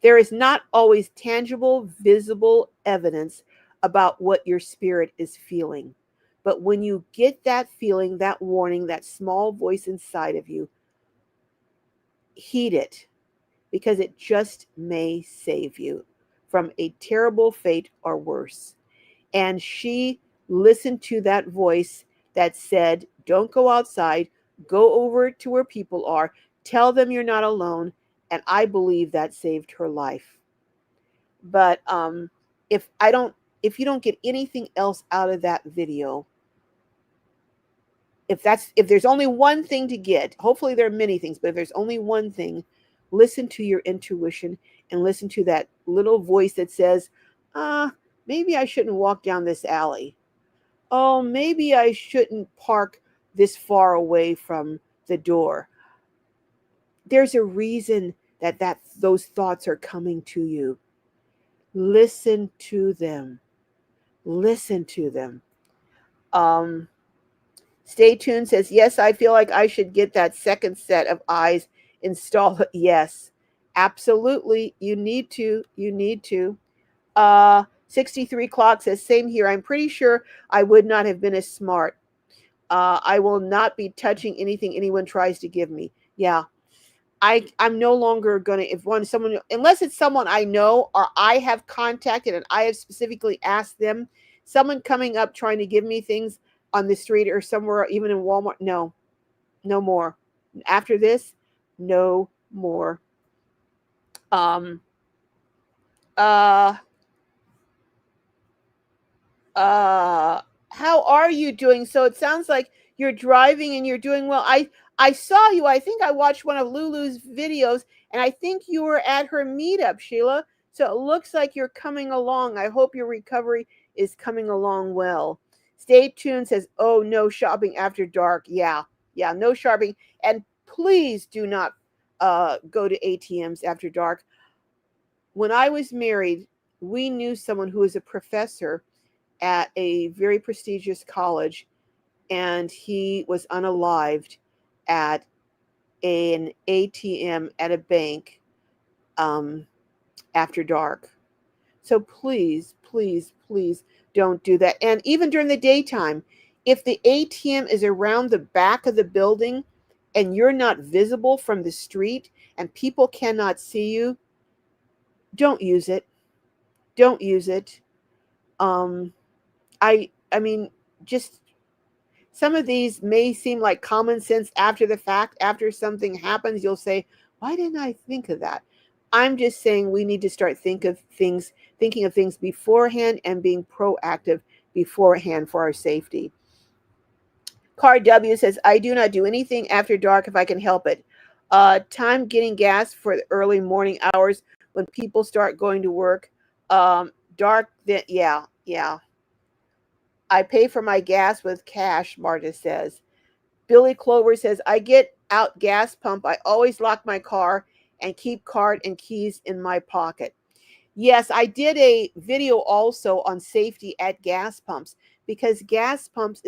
Speaker 1: There is not always tangible, visible evidence about what your spirit is feeling. But when you get that feeling, that warning, that small voice inside of you, heed it, because it just may save you from a terrible fate or worse. And she listened to that voice that said, don't go outside, go over to where people are, tell them you're not alone. And I believe that saved her life. But if you don't get anything else out of that video, if there's only one thing to get, hopefully there are many things, but if there's only one thing, listen to your intuition and listen to that little voice that says, maybe I shouldn't walk down this alley. Oh, maybe I shouldn't park this far away from the door. There's a reason that those thoughts are coming to you. Listen to them. Listen to them. Stay tuned says, yes, I feel like I should get that second set of eyes installed. Yes, absolutely. You need to. You need to. 63 Clock says, same here. I'm pretty sure I would not have been as smart. I will not be touching anything anyone tries to give me. Yeah. I'm no longer going to, unless it's someone I know or I have contacted and I have specifically asked them, someone coming up trying to give me things on the street or somewhere, even in Walmart, no more. After this, no more. Um, uh, how are you doing? So it sounds like you're driving and you're doing well. I saw you. I think I watched one of Lulu's videos, and I think you were at her meetup, Sheila. So it looks like you're coming along. I hope your recovery is coming along well. Stay tuned says, oh, no shopping after dark. Yeah, no shopping. And please do not go to ATMs after dark. When I was married, we knew someone who was a professor at a very prestigious college, and he was unalived at an ATM at a bank after dark. So please, please, please don't do that. And even during the daytime, if the ATM is around the back of the building and you're not visible from the street and people cannot see you, don't use it. Don't use it. I mean, just some of these may seem like common sense after the fact. After something happens, you'll say, why didn't I think of that? I'm just saying we need to start thinking of things beforehand and being proactive beforehand for our safety. Car W says, I do not do anything after dark if I can help it. Time getting gas for the early morning hours when people start going to work. Dark, then, yeah. I pay for my gas with cash, Marta says. Billy Clover says, I get out gas pump. I always lock my car and keep card and keys in my pocket. Yes, I did a video also on safety at gas pumps, because gas pumps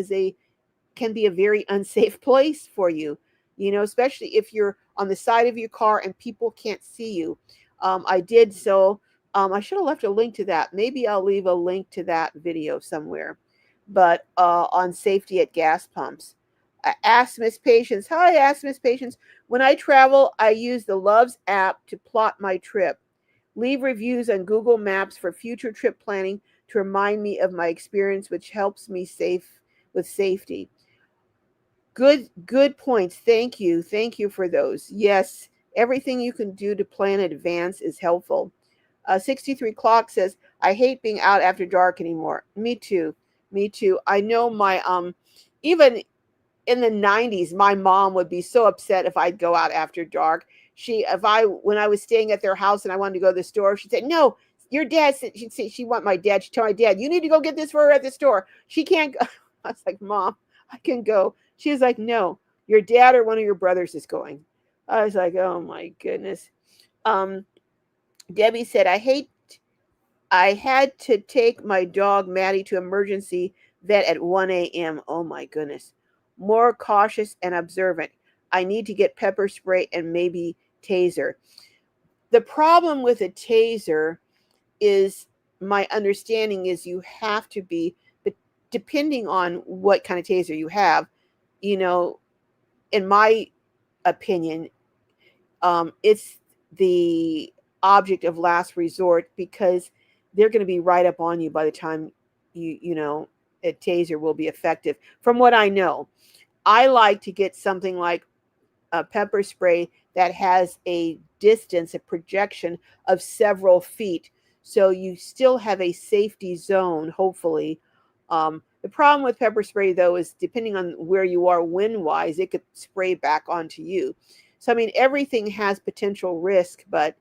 Speaker 1: can be a very unsafe place for you, especially if you're on the side of your car and people can't see you. I did so. I should have left a link to that. Maybe I'll leave a link to that video somewhere. But on safety at gas pumps. Ask Miss Patience. Hi, Ask Miss Patience. When I travel, I use the Loves app to plot my trip. Leave reviews on Google Maps for future trip planning to remind me of my experience, which helps me with safety. Good points. Thank you for those. Yes, everything you can do to plan in advance is helpful. 63 Clock says, I hate being out after dark anymore. Me too. Me too. I know even in the 90s, my mom would be so upset if I'd go out after dark. When I was staying at their house and I wanted to go to the store, she'd say, no, your dad said, she'd want she'd tell my dad, you need to go get this for her at the store. She can't go. I was like, Mom, I can go. She was like, no, your dad or one of your brothers is going. I was like, oh my goodness. Um, Debbie said, I had to take my dog Maddie to emergency vet at 1 a.m. Oh my goodness. More cautious and observant. I need to get pepper spray and maybe taser. The problem with a taser is, my understanding is, you have to be, but depending on what kind of taser you have, you know, in my opinion, it's the object of last resort, because they're going to be right up on you by the time a taser will be effective. From what I know, I like to get something like a pepper spray that has a distance, a projection of several feet, so you still have a safety zone, hopefully. The problem with pepper spray, though, is depending on where you are wind wise, it could spray back onto you. So, I mean, everything has potential risk, but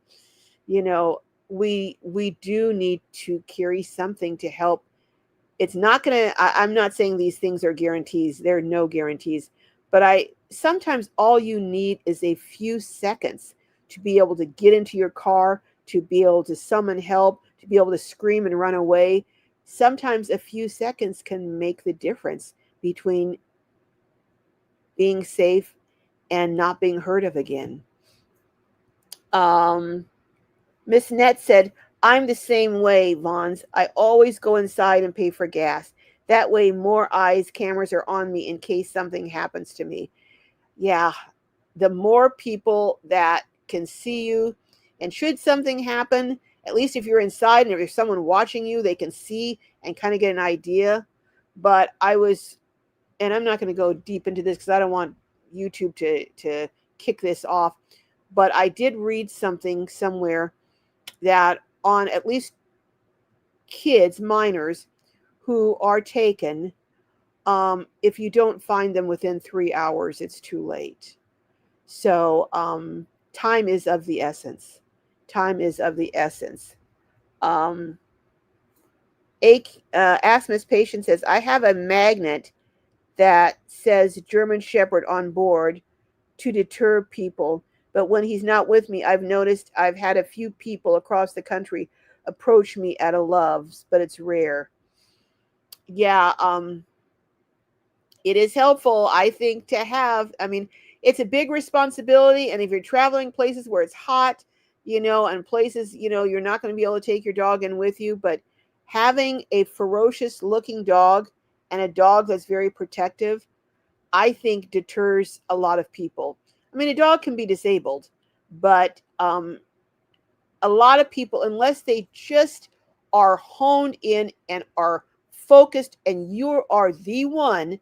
Speaker 1: we do need to carry something to help. It's not going to, I'm not saying these things are guarantees. There are no guarantees, but sometimes all you need is a few seconds to be able to get into your car, to be able to summon help, to be able to scream and run away. Sometimes a few seconds can make the difference between being safe and not being heard of again. Miss Net said, I'm the same way, Vons. I always go inside and pay for gas. That way more eyes, cameras are on me in case something happens to me. Yeah, the more people that can see you, and should something happen, at least if you're inside and if there's someone watching you, they can see and kind of get an idea. But and I'm not going to go deep into this because I don't want YouTube to kick this off, but I did read something somewhere that on at least kids, minors, who are taken, if you don't find them within 3 hours, it's too late. So time is of the essence. Time is of the essence. Asthma's patient says, I have a magnet that says German Shepherd on board to deter people. But when he's not with me, I've noticed I've had a few people across the country approach me at a Love's, but it's rare. Yeah, it is helpful, I think, to have. I mean, it's a big responsibility, and if you're traveling places where it's hot, and places, you're not going to be able to take your dog in with you, but having a ferocious looking dog and a dog that's very protective, I think deters a lot of people. I mean, a dog can be disabled, but a lot of people, unless they just are honed in and are focused, and you are the one,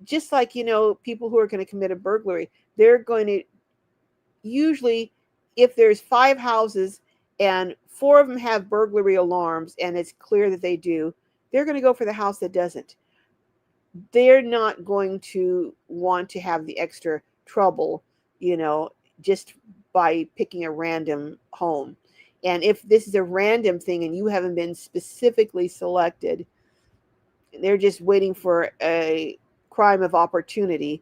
Speaker 1: just like, people who are going to commit a burglary, they're going to usually, if there's 5 houses and 4 of them have burglary alarms and it's clear that they do, they're going to go for the house that doesn't. They're not going to want to have the extra trouble, just by picking a random home. And if this is a random thing and you haven't been specifically selected, they're just waiting for a crime of opportunity,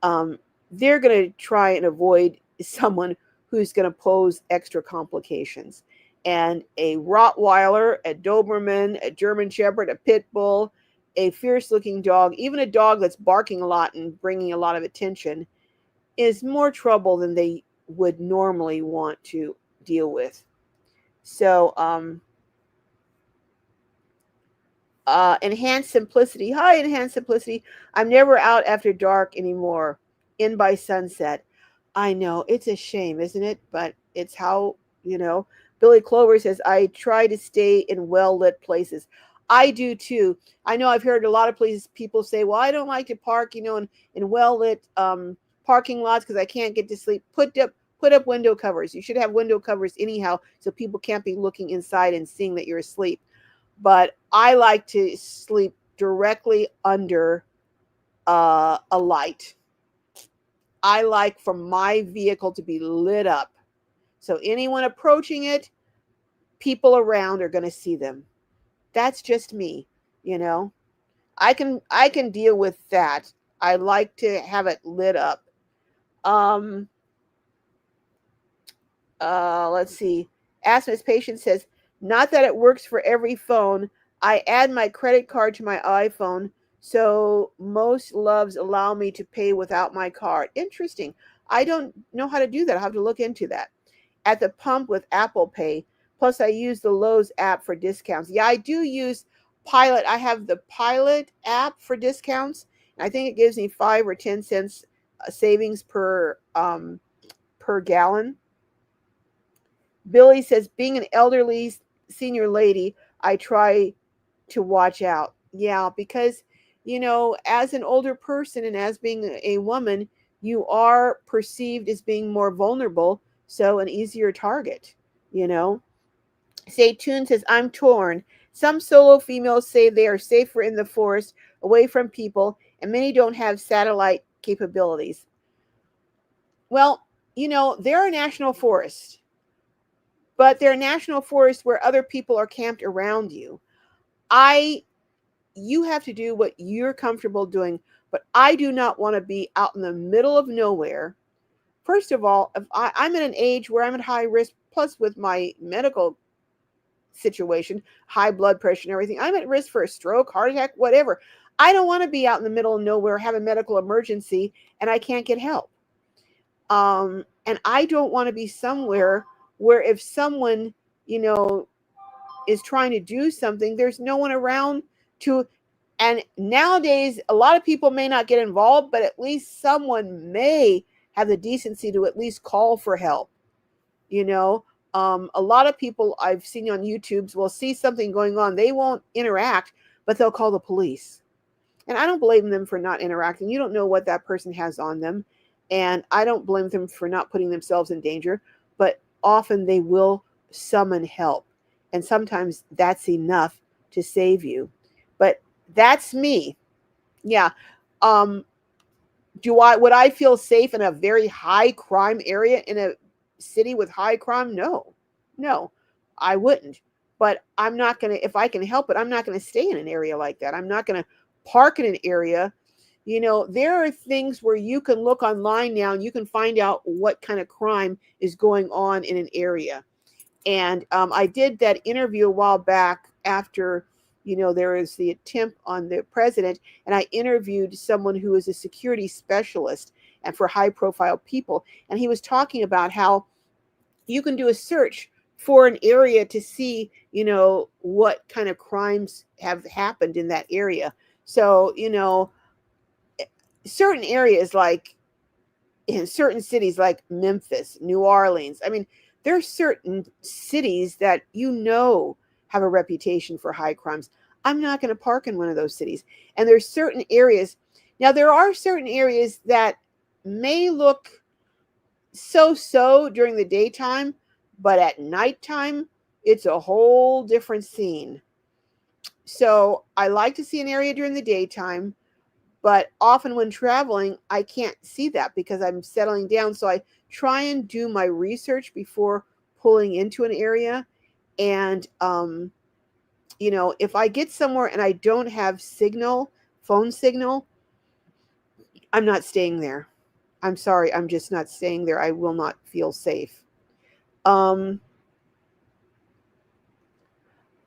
Speaker 1: they're going to try and avoid someone who's going to pose extra complications. And a Rottweiler, a Doberman, a German Shepherd, a Pit Bull, a fierce-looking dog, even a dog that's barking a lot and bringing a lot of attention, is more trouble than they would normally want to deal with. So, Enhanced Simplicity. Hi, Enhanced Simplicity. I'm never out after dark anymore. In by sunset. I know, it's a shame, isn't it? But it's how, Billy Clover says, I try to stay in well-lit places. I do too. I know I've heard a lot of places people say, well, I don't like to park, in well-lit parking lots because I can't get to sleep. Put up window covers. You should have window covers anyhow so people can't be looking inside and seeing that you're asleep. But I like to sleep directly under a light. I like for my vehicle to be lit up. So anyone approaching it, people around are going to see them. That's just me, you know. I can deal with that. I like to have it lit up. Um let's see. Asthma's patient says, not that it works for every phone. I add my credit card to my iPhone, so most loves allow me to pay without my card. Interesting. I don't know how to do that. I'll have to look into that. At the pump with Apple Pay. Plus, I use the Lowe's app for discounts. Yeah, I do use Pilot. I have the Pilot app for discounts. I think it gives me 5 or 10 cents savings per gallon. Billy says, being an elderly senior lady, I try to watch out. Yeah, because, as an older person and as being a woman, you are perceived as being more vulnerable, so an easier target, you know. Say Tune says, I'm torn. Some solo females say they are safer in the forest, away from people, and many don't have satellite capabilities. Well, there are national forests, but there are national forests where other people are camped around you. I You have to do what you're comfortable doing, but I do not want to be out in the middle of nowhere. First of all, if I'm at an age where I'm at high risk, plus with my medical situation, high blood pressure and everything, I'm at risk for a stroke, heart attack, whatever. I don't want to be out in the middle of nowhere, have a medical emergency, and I can't get help. And I don't want to be somewhere where if someone, you know, is trying to do something, there's no one around to. And nowadays, a lot of people may not get involved, but at least someone may have the decency to at least call for help. You know, a lot of people I've seen on YouTube's will see something going on. They won't interact, but they'll call the police. And I don't blame them for not interacting. You don't know what that person has on them. And I don't blame them for not putting themselves in danger, but often they will summon help. And sometimes that's enough to save you. But that's me. Yeah. Um, would I feel safe in a very high crime area in a city with high crime? No. No. I wouldn't. But I'm not going to, if I can help it, I'm not going to stay in an area like that. I'm not going to park in an area. There are things where you can look online now and you can find out what kind of crime is going on in an area. And I did that interview a while back after, there was the attempt on the president. And I interviewed someone who is a security specialist and for high profile people. And he was talking about how you can do a search for an area to see, what kind of crimes have happened in that area. So, certain areas like in certain cities like Memphis, New Orleans. I mean, there are certain cities that have a reputation for high crimes. I'm not going to park in one of those cities. And there's certain areas. Now, there are certain areas that may look so during the daytime, but at nighttime, it's a whole different scene. So I like to see an area during the daytime. But often when traveling, I can't see that because I'm settling down. So I try and do my research before pulling into an area. And, if I get somewhere and I don't have phone signal, I'm not staying there. I'm sorry. I'm just not staying there. I will not feel safe. Um,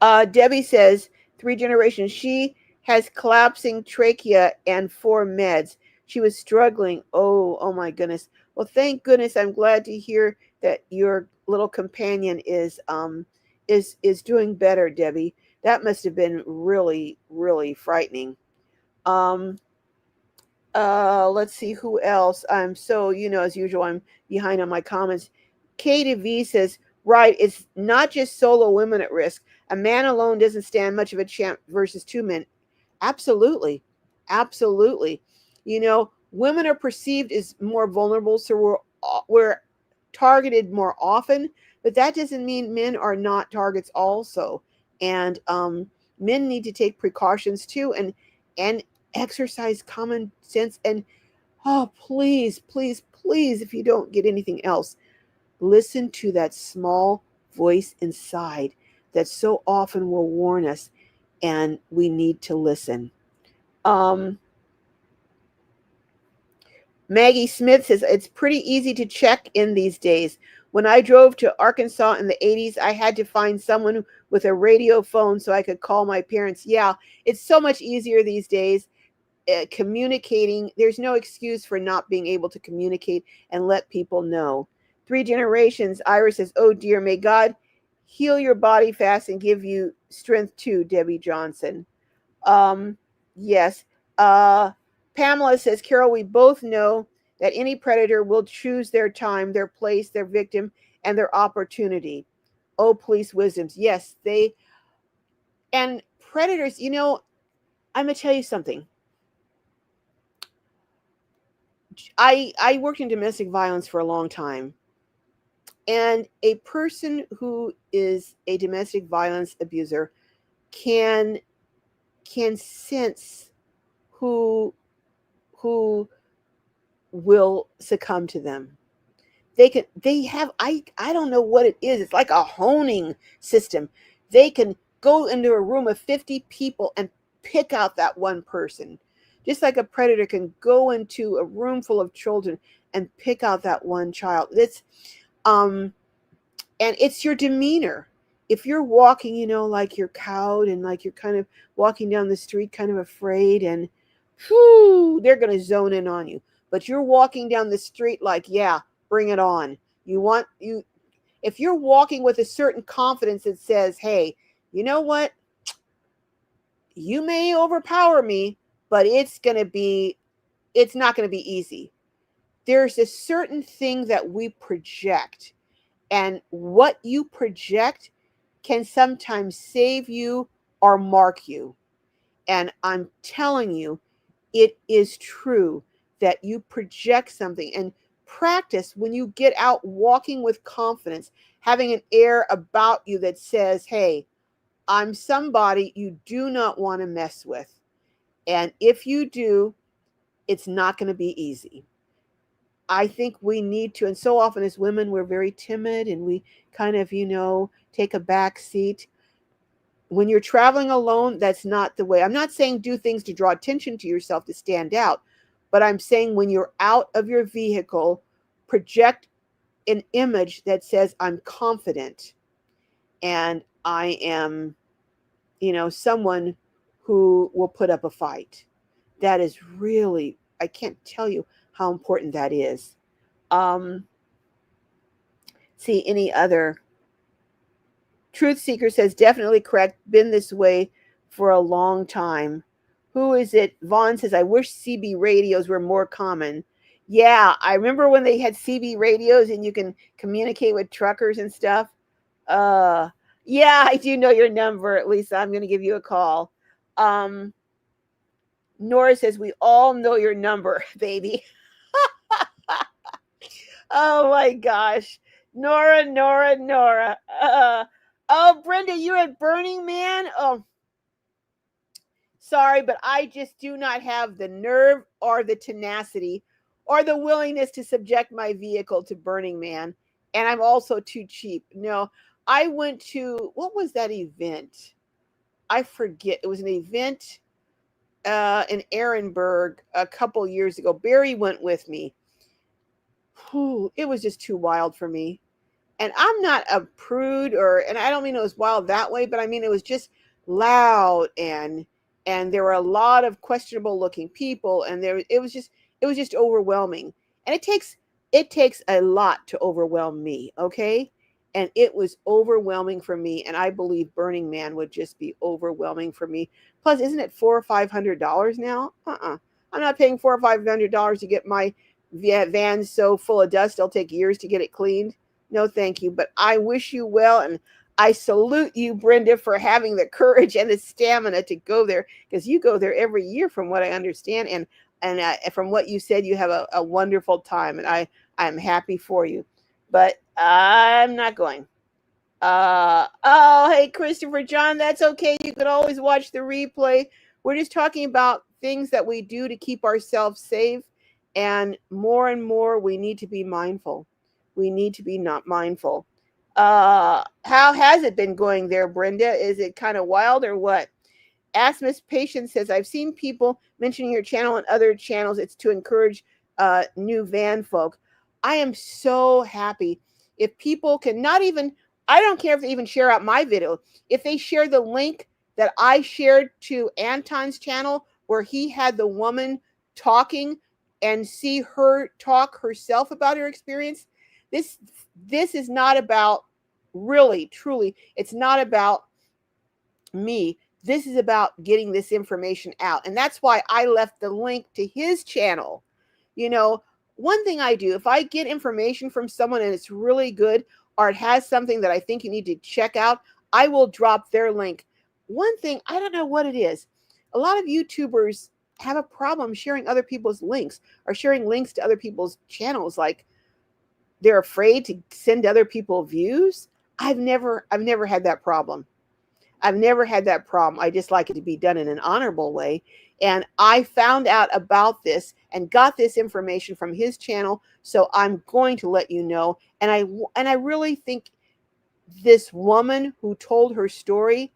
Speaker 1: Debbie says, 3 generations. She has collapsing trachea and 4 meds. She was struggling. Oh my goodness. Well, thank goodness. I'm glad to hear that your little companion is doing better, Debbie. That must have been really, really frightening. Um, let's see who else. I'm so, as usual, I'm behind on my comments. Katie V says, Right. It's not just solo women at risk. A man alone doesn't stand much of a chance versus two men. Absolutely. Absolutely. Women are perceived as more vulnerable, so we're targeted more often, but that doesn't mean men are not targets also. And men need to take precautions too, and exercise common sense. And oh, please, please, please, if you don't get anything else, listen to that small voice inside that so often will warn us, and we need to listen. Um, Maggie Smith says it's pretty easy to check in these days. When I drove to Arkansas in the 80s, I had to find someone with a radio phone so I could call my parents. Yeah, it's so much easier these days. Communicating, there's no excuse for not being able to communicate and let people know. 3 generations, Iris says, oh dear, may God heal your body fast and give you strength too, Debbie Johnson. Um, yes. Pamela says, Carol, we both know that any predator will choose their time, their place, their victim, and their opportunity. Oh, police wisdoms. Yes, and predators, I'm going to tell you something. I worked in domestic violence for a long time. And a person who is a domestic violence abuser can sense who will succumb to them. They have, I don't know what it is. It's like a honing system. They can go into a room of 50 people and pick out that one person. Just like a predator can go into a room full of children and pick out that one child. And it's your demeanor. If you're walking, like you're cowed and like you're kind of walking down the street kind of afraid, and they're going to zone in on you. But you're walking down the street like, yeah, bring it on. If you're walking with a certain confidence that says, hey, you know what? You may overpower me, but it's not going to be easy. There's a certain thing that we project, and what you project can sometimes save you or mark you. And I'm telling you, it is true that you project something. And practice when you get out walking with confidence, having an air about you that says, hey, I'm somebody you do not want to mess with. And if you do, it's not going to be easy. I think we need to, and so often as women, we're very timid and we kind of, take a back seat. When you're traveling alone, that's not the way. I'm not saying do things to draw attention to yourself to stand out, but I'm saying when you're out of your vehicle, project an image that says, I'm confident and I am, someone who will put up a fight. That is really, I can't tell you how important that is. See, any other Truth Seeker says, definitely correct. Been this way for a long time. Who is it? Vaughn says, I wish CB radios were more common. Yeah, I remember when they had CB radios and you can communicate with truckers and stuff. Yeah, I do know your number, Lisa. I'm going to give you a call. Nora says, we all know your number, baby. Oh my gosh. Nora. Oh, Brenda, you at Burning Man? Oh, sorry, but I just do not have the nerve or the tenacity or the willingness to subject my vehicle to Burning Man. And I'm also too cheap. No, I went to, what was that event? I forget. It was an event in Ehrenberg a couple years ago. Barry went with me. Whew, it was just too wild for me. And I'm not a prude, and I don't mean it was wild that way, but I mean it was just loud, and there were a lot of questionable looking people, and it was just overwhelming. And it takes a lot to overwhelm me, okay? And it was overwhelming for me, and I believe Burning Man would just be overwhelming for me. Plus, isn't it $400 or $500 now? I'm not paying $400 or $500 to get my van so full of dust it'll take years to get it cleaned. No, thank you. But I wish you well, and I salute you, Brenda, for having the courage and the stamina to go there, because you go there every year, from what I understand, and from what you said, you have a wonderful time, and I'm happy for you. But I'm not going. Oh, hey, Christopher John, that's okay. You can always watch the replay. We're just talking about things that we do to keep ourselves safe. And more, we need to be mindful. We need to be not mindful. How has it been going there, Brenda? Is it kind of wild or what? Asmus Patience says, I've seen people mentioning your channel and other channels. It's to encourage new van folk. I am so happy if people can not even, I don't care if they even share out my video. If they share the link that I shared to Anton's channel where he had the woman talking and see her talk herself about her experience. This is not about, really, truly, it's not about me. This is about getting this information out. And that's why I left the link to his channel. You know, one thing I do, if I get information from someone and it's really good, or it has something that I think you need to check out, I will drop their link. One thing, I don't know what it is. A lot of YouTubers have a problem sharing other people's links or sharing links to other people's channels. Like, they're afraid to send other people views. I've never had that problem. I've never had that problem. I just like it to be done in an honorable way. And I found out about this and got this information from his channel. So I'm going to let you know. And I really think this woman who told her story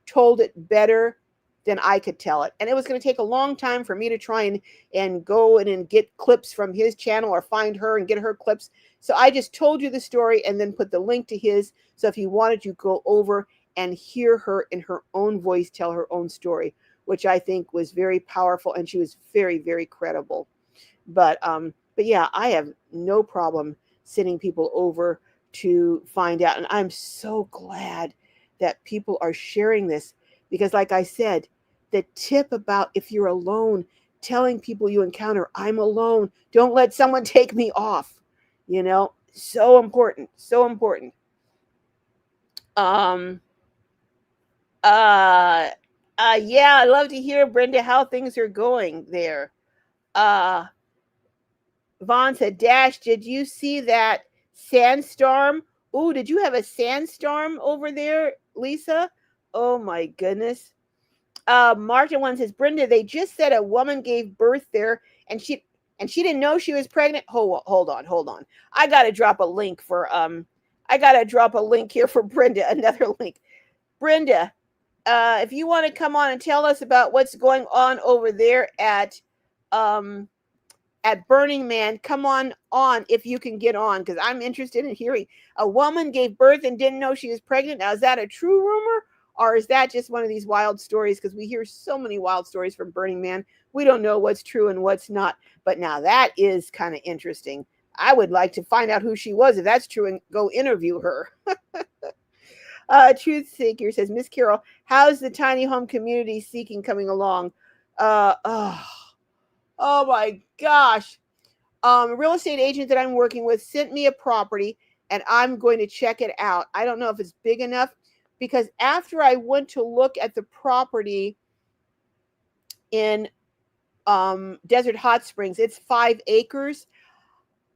Speaker 1: told it better than I could tell it. And it was going to take a long time for me to try and go in and get clips from his channel or find her and get her clips. So I just told you the story and then put the link to his. So if you wanted to go over and hear her in her own voice tell her own story, which I think was very powerful, and she was very, very credible. But yeah, I have no problem sending people over to find out, and I'm so glad that people are sharing this, because like I said, the tip about if you're alone, telling people you encounter, I'm alone, don't let someone take me off, so important, so important. um Uh, yeah, I love to hear, Brenda, how things are going there. Uh, Vaughn said, Dash, did you see that sandstorm? Ooh, did you have a sandstorm over there, Lisa? Oh my goodness. Martin one says, Brenda, they just said a woman gave birth there and she didn't know she was pregnant. Hold on. I gotta drop a link here for Brenda, another link. Brenda, if you want to come on and tell us about what's going on over there um, at Burning Man, come on if you can get on, because I'm interested in hearing. A woman gave birth and didn't know she was pregnant. Now, is that a true rumor, or is that just one of these wild stories? Because we hear so many wild stories from Burning Man. We don't know what's true and what's not. But now that is kind of interesting. I would like to find out who she was, if that's true, and go interview her. Truth Seeker says, Miss Carol, how's the tiny home community seeking coming along? Uh, oh, oh my gosh. A real estate agent that I'm working with sent me a property and I'm going to check it out. I don't know if it's big enough, because after I went to look at the property in Desert Hot Springs, it's 5 acres.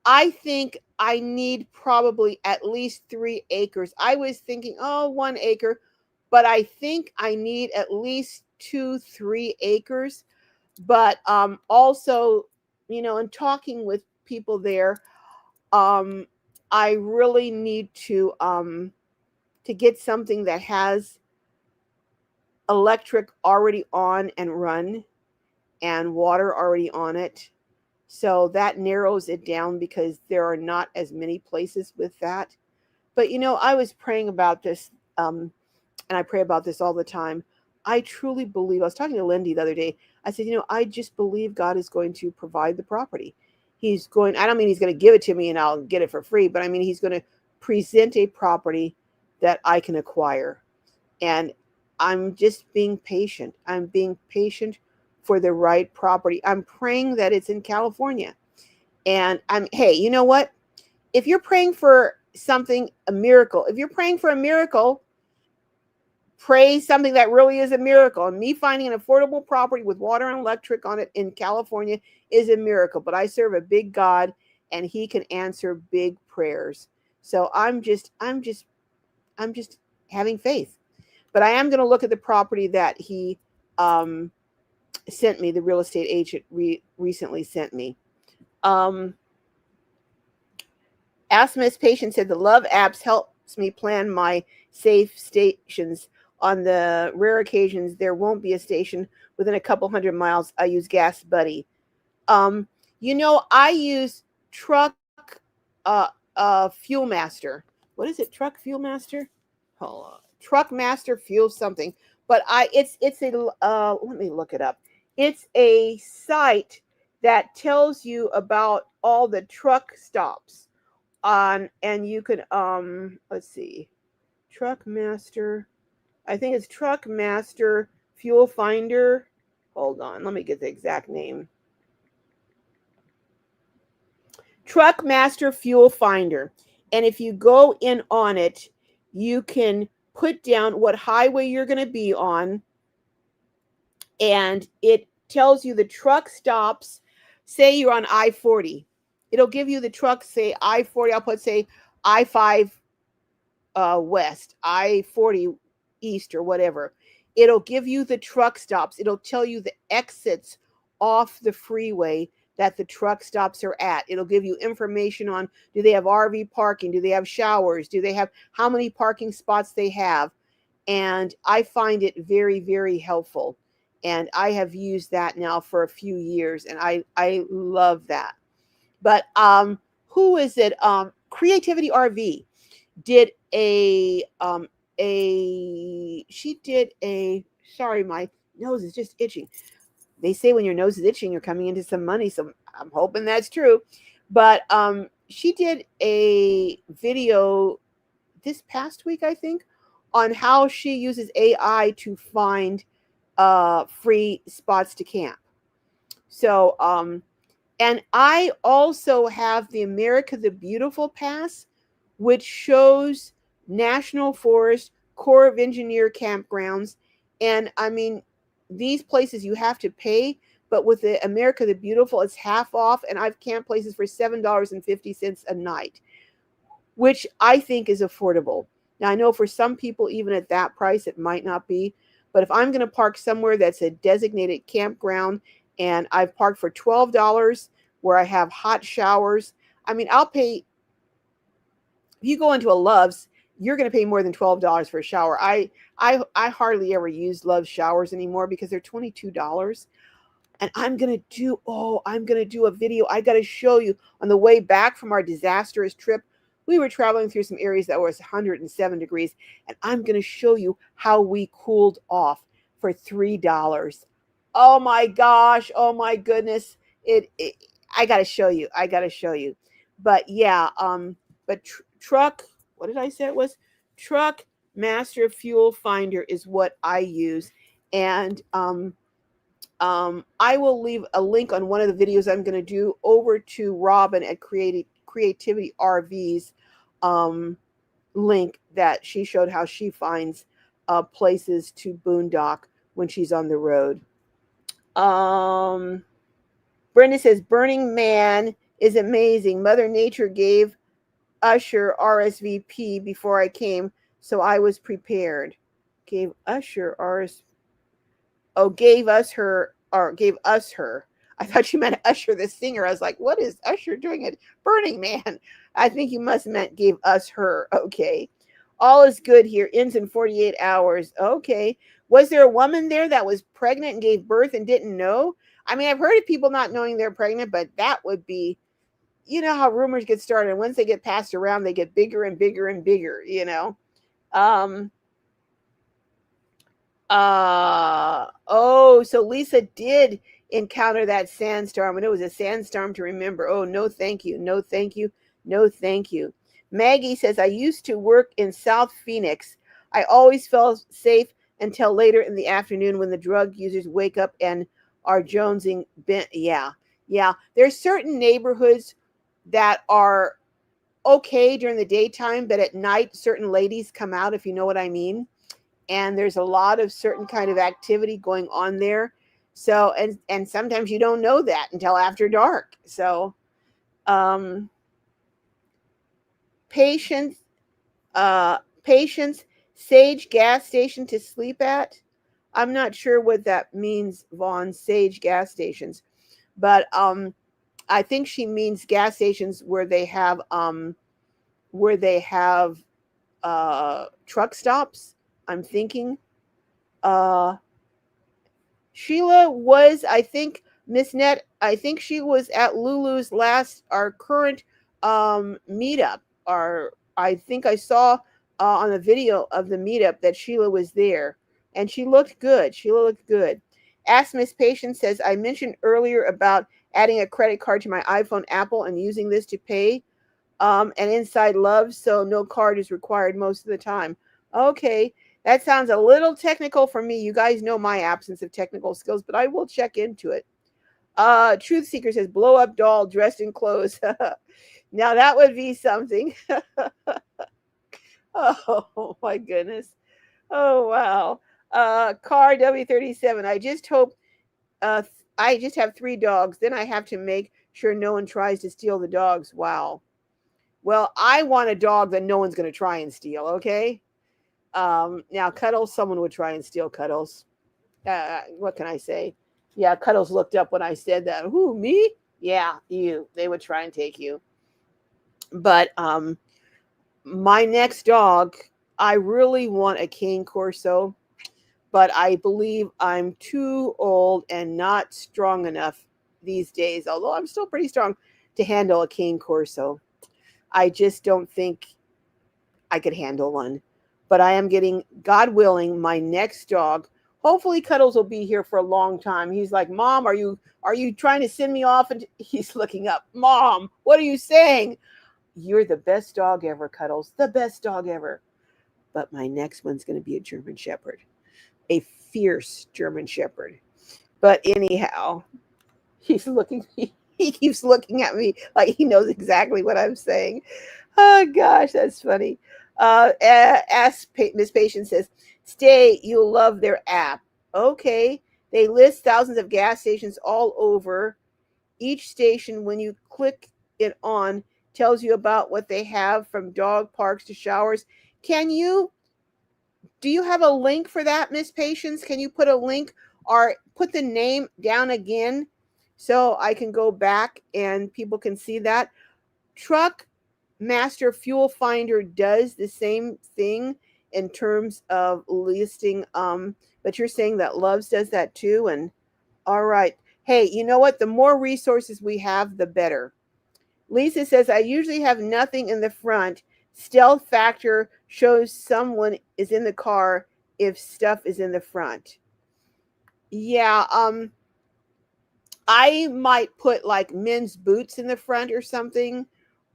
Speaker 1: I think I need probably at least 3 acres. I was thinking, 1 acre, but I think I need at least 2-3 acres. But also, in talking with people there, I really need to get something that has electric already on and run and water already on it. So that narrows it down, because there are not as many places with that. But I was praying about this, and I pray about this all the time. I truly believe, I was talking to Lindy the other day. I said, I just believe God is going to provide the property. I don't mean he's going to give it to me and I'll get it for free, but I mean he's going to present a property that I can acquire. And I'm just being patient. I'm being patient for the right property. I'm praying that it's in California. And hey, you know what? If you're praying for something, a miracle. If you're praying for a miracle, pray something that really is a miracle. And me finding an affordable property with water and electric on it in California is a miracle. But I serve a big God, and He can answer big prayers. So I'm just having faith. But I am going to look at the property that he sent me. The real estate agent recently sent me. Asthma's patient said the Love apps helps me plan my safe stations. On the rare occasions there won't be a station within a couple hundred miles, I use Gas Buddy. Um, I use Truck Fuel Master. What is it? Truck Fuel Master? Hold on. Truck Master Fuel something. But it's a let me look it up. It's a site that tells you about all the truck stops on, and you could let's see. Truck Master. I think it's Truck Master Fuel Finder. Hold on, let me get the exact name. Truck Master Fuel Finder. And if you go in on it, you can put down what highway you're going to be on, and it tells you the truck stops. Say you're on I-40. It'll give you the truck, say I-40. I'll put, say, I-5 west, I-40 east, or whatever. It'll give you the truck stops. It'll tell you the exits off the freeway that the truck stops are at. It'll give you information on, do they have RV parking? Do they have showers? Do they have how many parking spots they have? And I find it very, very helpful. And I have used that now for a few years, and I love that. But who is it? Creativity RV did sorry, my nose is just itching. They say when your nose is itching, you're coming into some money. So I'm hoping that's true. But she did a video this past week, I think, on how she uses AI to find free spots to camp. So, and I also have the America the Beautiful Pass, which shows National Forest, Corps of Engineer campgrounds. And I mean, these places you have to pay, but with the America the Beautiful, it's half off. And I've camped places for $7.50 a night, which I think is affordable. Now, I know for some people, even at that price, it might not be. But if I'm going to park somewhere that's a designated campground, and I've parked for $12 where I have hot showers, I mean, I'll pay. If you go into a Love's, you're going to pay more than $12 for a shower. I hardly ever use Love's showers anymore because they're $22. And I'm going to do a video. I got to show you on the way back from our disastrous trip. We were traveling through some areas that was 107 degrees, and I'm going to show you how we cooled off for $3. Oh my gosh. Oh my goodness. I got to show you. I got to show you. But yeah, truck, what did I say it was? Truck Master Fuel Finder is what I use. And I will leave a link on one of the videos I'm going to do over to Robin at Creativity RV's link that she showed how she finds places to boondock when she's on the road. Brenda says, Burning Man is amazing. Mother Nature gave Usher RSVP before I came, so I was prepared. Gave Usher RSVP. Oh, gave us her. I thought you meant Usher the singer. I was like, what is Usher doing at Burning Man? I think you must have meant gave us her. Okay. All is good here. Ends in 48 hours. Okay. Was there a woman there that was pregnant and gave birth and didn't know? I mean, I've heard of people not knowing they're pregnant, but that would be, you know how rumors get started. And once they get passed around, they get bigger and bigger and bigger, you know? So Lisa did encounter that sandstorm, and it was a sandstorm to remember. Oh, no, thank you. No, thank you. No, thank you. Maggie says, I used to work in South Phoenix. I always felt safe until later in the afternoon when the drug users wake up and are jonesing. Yeah. There's certain neighborhoods that are okay during the daytime, but at night, certain ladies come out, if you know what I mean. And there's a lot of certain kind of activity going on there. So, and sometimes you don't know that until after dark. So, um, patience, patience, Sage gas station to sleep at. I'm not sure what that means, Vaughn. Sage gas stations, but I think she means gas stations where they have truck stops. I'm thinking. Uh, Sheila was, I think, Miss Net, I think she was at Lulu's our current meetup. Or I think I saw on the video of the meetup that Sheila was there. And she looked good. Sheila looked good. Ask Miss Patience says, I mentioned earlier about adding a credit card to my iPhone Apple and using this to pay and inside love, so no card is required most of the time. Okay, that sounds a little technical for me. You guys know my absence of technical skills, but I will check into it. Truth Seeker says, blow up doll dressed in clothes. Now that would be something. Oh my goodness. Oh wow. Car W37. I just have 3 dogs. Then I have to make sure no one tries to steal the dogs. Wow. Well, I want a dog that no one's going to try and steal, okay? Now, Cuddles, someone would try and steal Cuddles. What can I say? Yeah, Cuddles looked up when I said that. Who, me? Yeah, you. They would try and take you. But my next dog, I really want a Cane Corso, but I believe I'm too old and not strong enough these days, although I'm still pretty strong to handle a Cane Corso. I just don't think I could handle one. But I am getting, God willing, my next dog. Hopefully Cuddles will be here for a long time. He's like, Mom, are you trying to send me off? And he's looking up. Mom, what are you saying? You're the best dog ever, Cuddles. The best dog ever. But my next one's going to be a German Shepherd. A fierce German Shepherd. But anyhow, he's looking he keeps looking at me like he knows exactly what I'm saying. Oh gosh, that's funny. Ask Miss Patience says, "Stay, you'll love their app." Okay, they list thousands of gas stations all over. Each station, when you click it on, tells you about what they have from dog parks to showers. Can you? Do you have a link for that, Miss Patience? Can you put a link or put the name down again so I can go back and people can see that? Truck Master Fuel Finder does the same thing in terms of listing, but you're saying that Loves does that too. And all right. Hey, you know what? The more resources we have, the better. Lisa says, I usually have nothing in the front. Stealth factor shows someone is in the car if stuff is in the front. Yeah, I might put like men's boots in the front or something,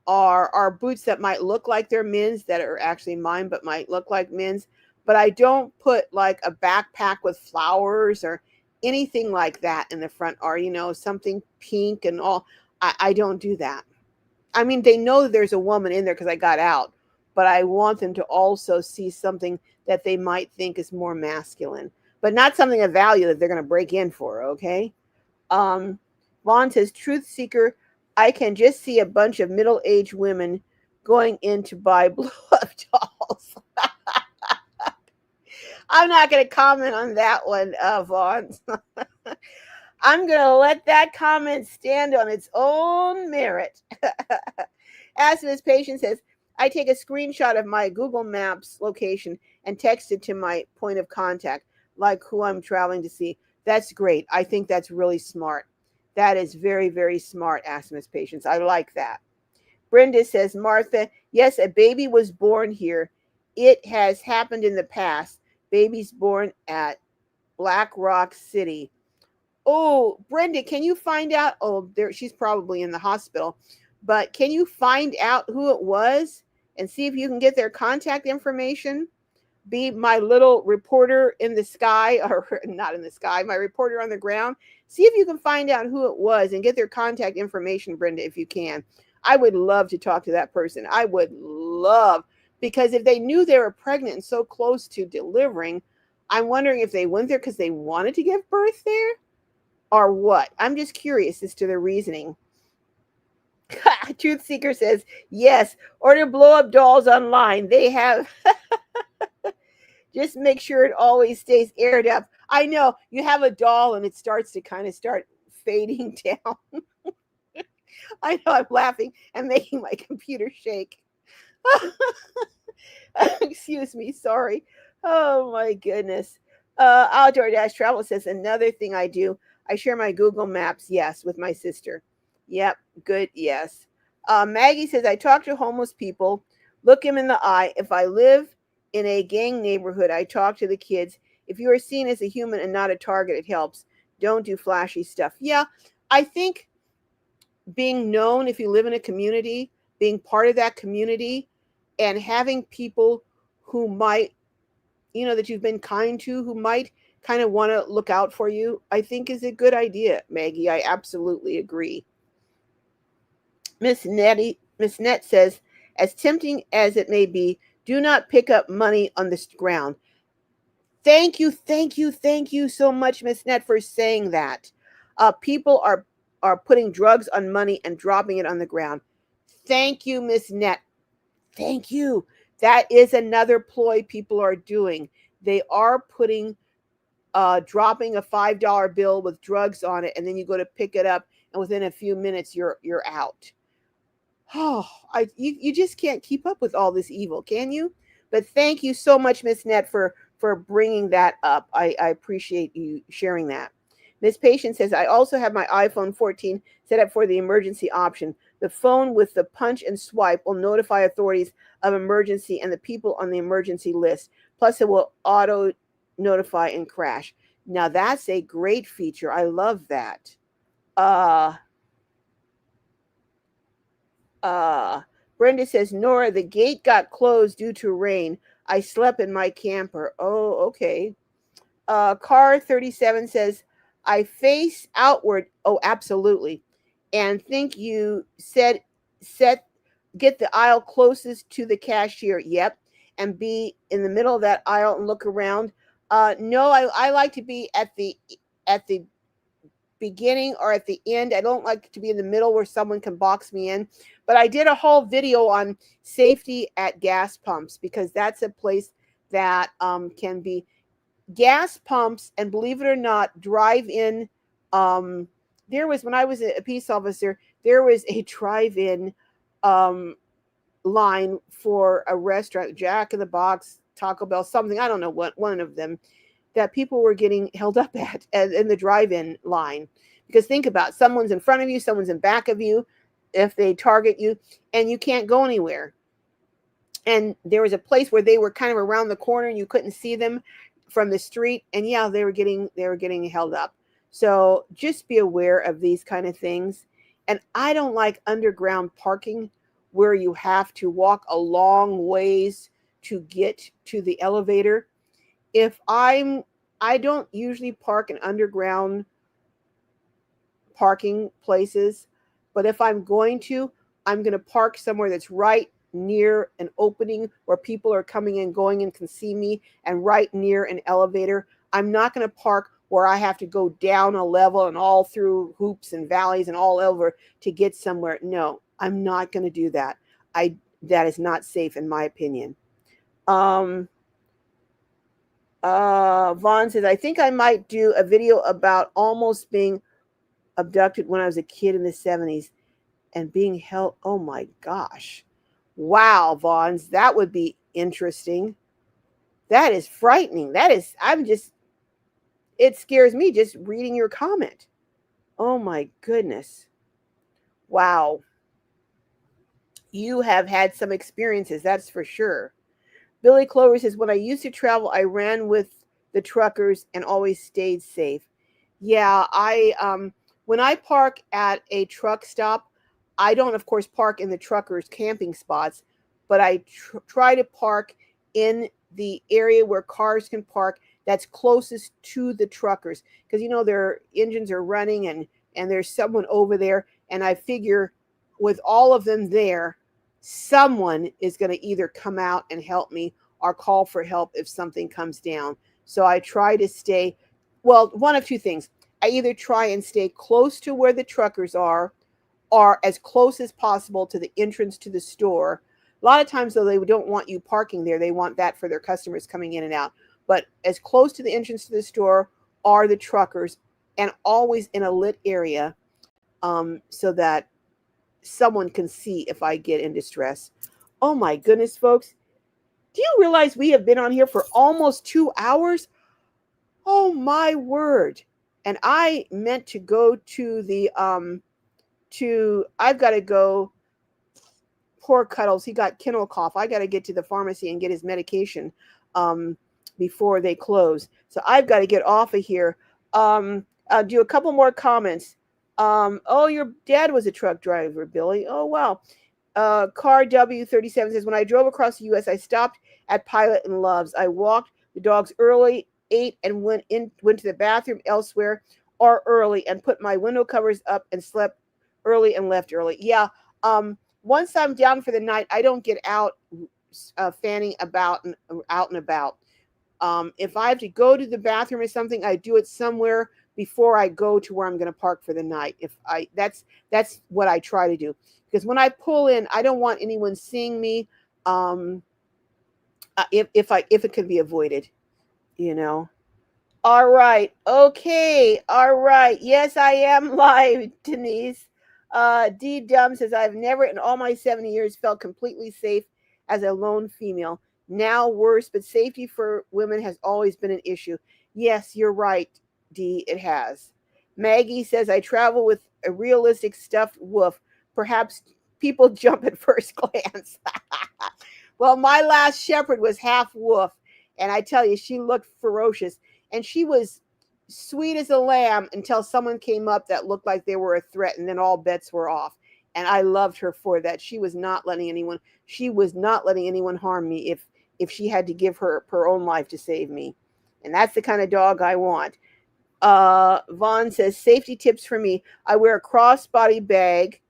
Speaker 1: or boots that might look like they're men's that are actually mine but might look like men's. But I don't put like a backpack with flowers or anything like that in the front, or something pink and all. I don't do that. I mean, they know that there's a woman in there because I got out, but I want them to also see something that they might think is more masculine, but not something of value that they're going to break in for. Okay. Vaughn says, Truth Seeker, I can just see a bunch of middle-aged women going in to buy blow-up dolls. I'm not going to comment on that one, Vaughn. I'm going to let that comment stand on its own merit. As Miss Patience says, I take a screenshot of my Google Maps location and text it to my point of contact, like who I'm traveling to see. That's great. I think that's really smart. That is very, very smart, asked Miss Patience. I like that. Brenda says, Martha, yes, a baby was born here. It has happened in the past. Babies born at Black Rock City. Oh, Brenda, can you find out? Oh, she's probably in the hospital. But can you find out who it was and see if you can get their contact information? Be my little reporter in the sky, or not in the sky, my reporter on the ground. See if you can find out who it was and get their contact information, Brenda, if you can. I would love to talk to that person. I would love, because if they knew they were pregnant and so close to delivering, I'm wondering if they went there because they wanted to give birth there or what. I'm just curious as to their reasoning. Truth Seeker says, yes, order blow up dolls online. They have, just make sure it always stays aired up. I know you have a doll and it starts to kind of start fading down. I know I'm laughing and making my computer shake. Excuse me, sorry. Oh my goodness. Outdoor Dash Travel says another thing I do. I share my Google Maps, yes, with my sister. Yep, good, yes. Maggie says I talk to homeless people, look them in the eye. If I live in a gang neighborhood, I talk to the kids. If you are seen as a human and not a target, it helps. Don't do flashy stuff. Yeah, I think being known, if you live in a community, being part of that community, and having people who might, that you've been kind to, who might kind of want to look out for you, I think is a good idea, Maggie. I absolutely agree. Miss Net says, as tempting as it may be, do not pick up money on the ground. Thank you, thank you, thank you so much, Miss Net, for saying that. People are putting drugs on money and dropping it on the ground. Thank you, Miss Net. Thank you. That is another ploy people are doing. They are dropping a $5 bill with drugs on it, and then you go to pick it up, and within a few minutes you're out. Oh, you just can't keep up with all this evil, can you? But thank you so much, Miss Net, for bringing that up. I appreciate you sharing that. Miss Patient says, I also have my iPhone 14 set up for the emergency option. The phone with the punch and swipe will notify authorities of emergency and the people on the emergency list. Plus, it will auto notify and crash. Now, that's a great feature. I love that. Uh, uh, Brenda says, Nora, the gate got closed due to rain. I slept in my camper. Oh, okay. Car 37 says, I face outward. Oh, absolutely. And think you said, set, get the aisle closest to the cashier. Yep. And be in the middle of that aisle and look around. No, I like to be at the beginning or at the end. I don't like to be in the middle where someone can box me in. But I did a whole video on safety at gas pumps because that's a place that can be gas pumps. And believe it or not, drive-in. There was, when I was a peace officer, there was a drive-in um, line for a restaurant, Jack in the Box, Taco Bell, something, I don't know what, one of them, that people were getting held up at in the drive-in line. Because think about it, someone's in front of you, someone's in back of you, if they target you, and you can't go anywhere. And there was a place where they were kind of around the corner and you couldn't see them from the street. And yeah, they were getting held up. So just be aware of these kind of things. And I don't like underground parking where you have to walk a long ways to get to the elevator. If I don't usually park in underground parking places, but if I'm going to, I'm going to park somewhere that's right near an opening where people are coming and going and can see me, and right near an elevator. I'm not going to park where I have to go down a level and all through hoops and valleys and all over to get somewhere. No, I'm not going to do that. That is not safe in my opinion. Um, Vaughn says, I think I might do a video about almost being abducted when I was a kid in the 70s and being held. Oh my gosh. Wow, Vaughns, that would be interesting. That is frightening. It scares me just reading your comment. Oh my goodness. Wow. You have had some experiences, that's for sure. Billy Clover says, when I used to travel, I ran with the truckers and always stayed safe. Yeah, when I park at a truck stop, I don't, of course, park in the truckers' camping spots, but I try to park in the area where cars can park that's closest to the truckers, because their engines are running and there's someone over there, and I figure with all of them there, someone is going to either come out and help me or call for help if something comes down. So I try to stay, well, one of two things. I either try and stay close to where the truckers are or as close as possible to the entrance to the store. A lot of times, though, they don't want you parking there. They want that for their customers coming in and out. But as close to the entrance to the store are the truckers, and always in a lit area, so that someone can see if I get in distress. Oh my goodness, folks. Do you realize we have been on here for almost 2 hours? Oh my word. And I meant to go to the I've got to go. Poor Cuddles, he got kennel cough. I got to get to the pharmacy and get his medication before they close. So I've got to get off of here. I'll do a couple more comments. Oh, your dad was a truck driver, Billy. Oh, wow. Car W37 says, when I drove across the U.S., I stopped at Pilot and Loves. I walked the dogs early, ate, and went to the bathroom elsewhere or early and put my window covers up and slept early and left early. Yeah. Once I'm down for the night, I don't get out fanning about and out and about. If I have to go to the bathroom or something, I do it somewhere before I go to where I'm going to park for the night. That's what I try to do, because when I pull in, I don't want anyone seeing me. If it could be avoided, you know. All right. Okay. All right. Yes, I am live, Denise. D Dumb says, I've never in all my 70 years felt completely safe as a lone female. Now worse, but safety for women has always been an issue. Yes, you're right, D, it has. Maggie says, I travel with a realistic stuffed wolf. Perhaps people jump at first glance. Well, my last shepherd was half wolf, and I tell you, she looked ferocious. And she was sweet as a lamb until someone came up that looked like they were a threat, and then all bets were off. And I loved her for that. She was not letting anyone harm me if she had to give her own life to save me. And that's the kind of dog I want. Vaughn says, safety tips for me. I wear a crossbody bag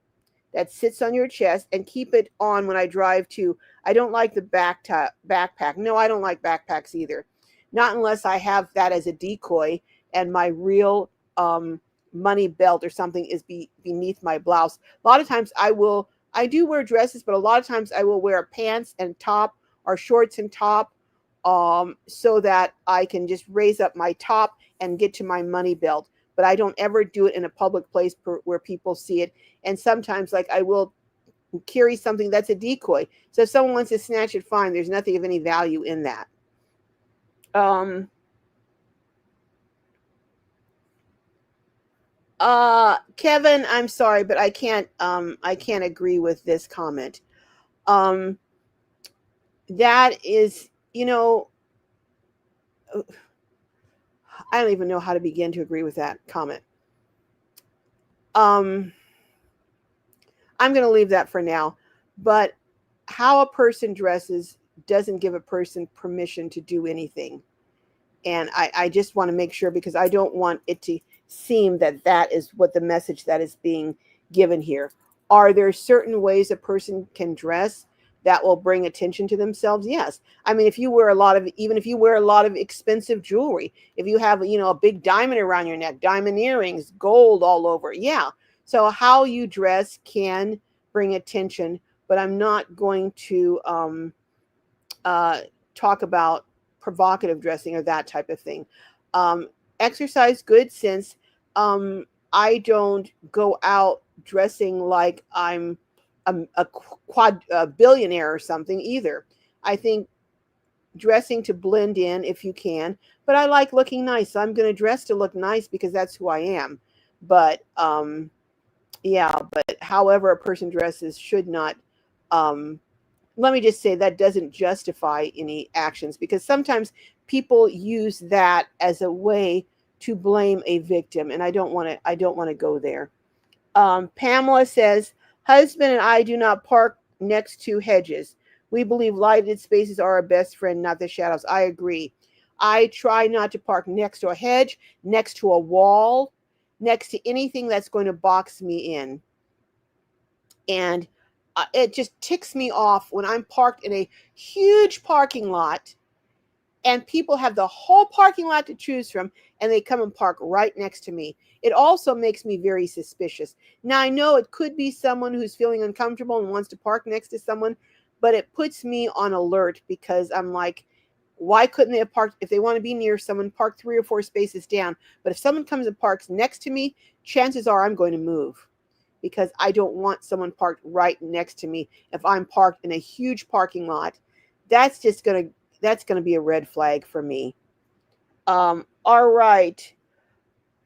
Speaker 1: that sits on your chest and keep it on when I drive too. I don't like the backpack. No, I don't like backpacks either. Not unless I have that as a decoy and my real money belt or something is beneath my blouse. A lot of times I do wear dresses, but a lot of times I will wear pants and top or shorts and top, so that I can just raise up my top and get to my money belt. But I don't ever do it in a public place where people see it. And sometimes, like, I will carry something that's a decoy. So if someone wants to snatch it, fine. There's nothing of any value in that. Kevin, I'm sorry, but I can't agree with this comment. That is, I don't even know how to begin to agree with that comment. I'm going to leave that for now. But how a person dresses doesn't give a person permission to do anything. And I just want to make sure, because I don't want it to seem that is what the message that is being given here. Are there certain ways a person can dress that will bring attention to themselves? Yes. I mean, if you wear a lot of expensive jewelry, if you have, a big diamond around your neck, diamond earrings, gold all over. Yeah. So how you dress can bring attention, but I'm not going to talk about provocative dressing or that type of thing. Exercise good sense. I don't go out dressing like I'm a billionaire or something either. I think dressing to blend in if you can, but I like looking nice. So I'm going to dress to look nice because that's who I am. But but however a person dresses should not, let me just say, that doesn't justify any actions, because sometimes people use that as a way to blame a victim, and I don't want to go there. Pamela says, husband and I do not park next to hedges. We believe lighted spaces are our best friend, not the shadows. I agree. I try not to park next to a hedge, next to a wall, next to anything that's going to box me in. And it just ticks me off when I'm parked in a huge parking lot and people have the whole parking lot to choose from and they come and park right next to me. It also makes me very suspicious. Now, I know it could be someone who's feeling uncomfortable and wants to park next to someone, but it puts me on alert because I'm like, why couldn't they have parked? If they want to be near someone, park 3 or 4 spaces down. But if someone comes and parks next to me, chances are I'm going to move because I don't want someone parked right next to me. If I'm parked in a huge parking lot, that's just going to that's going to be a red flag for me. All right.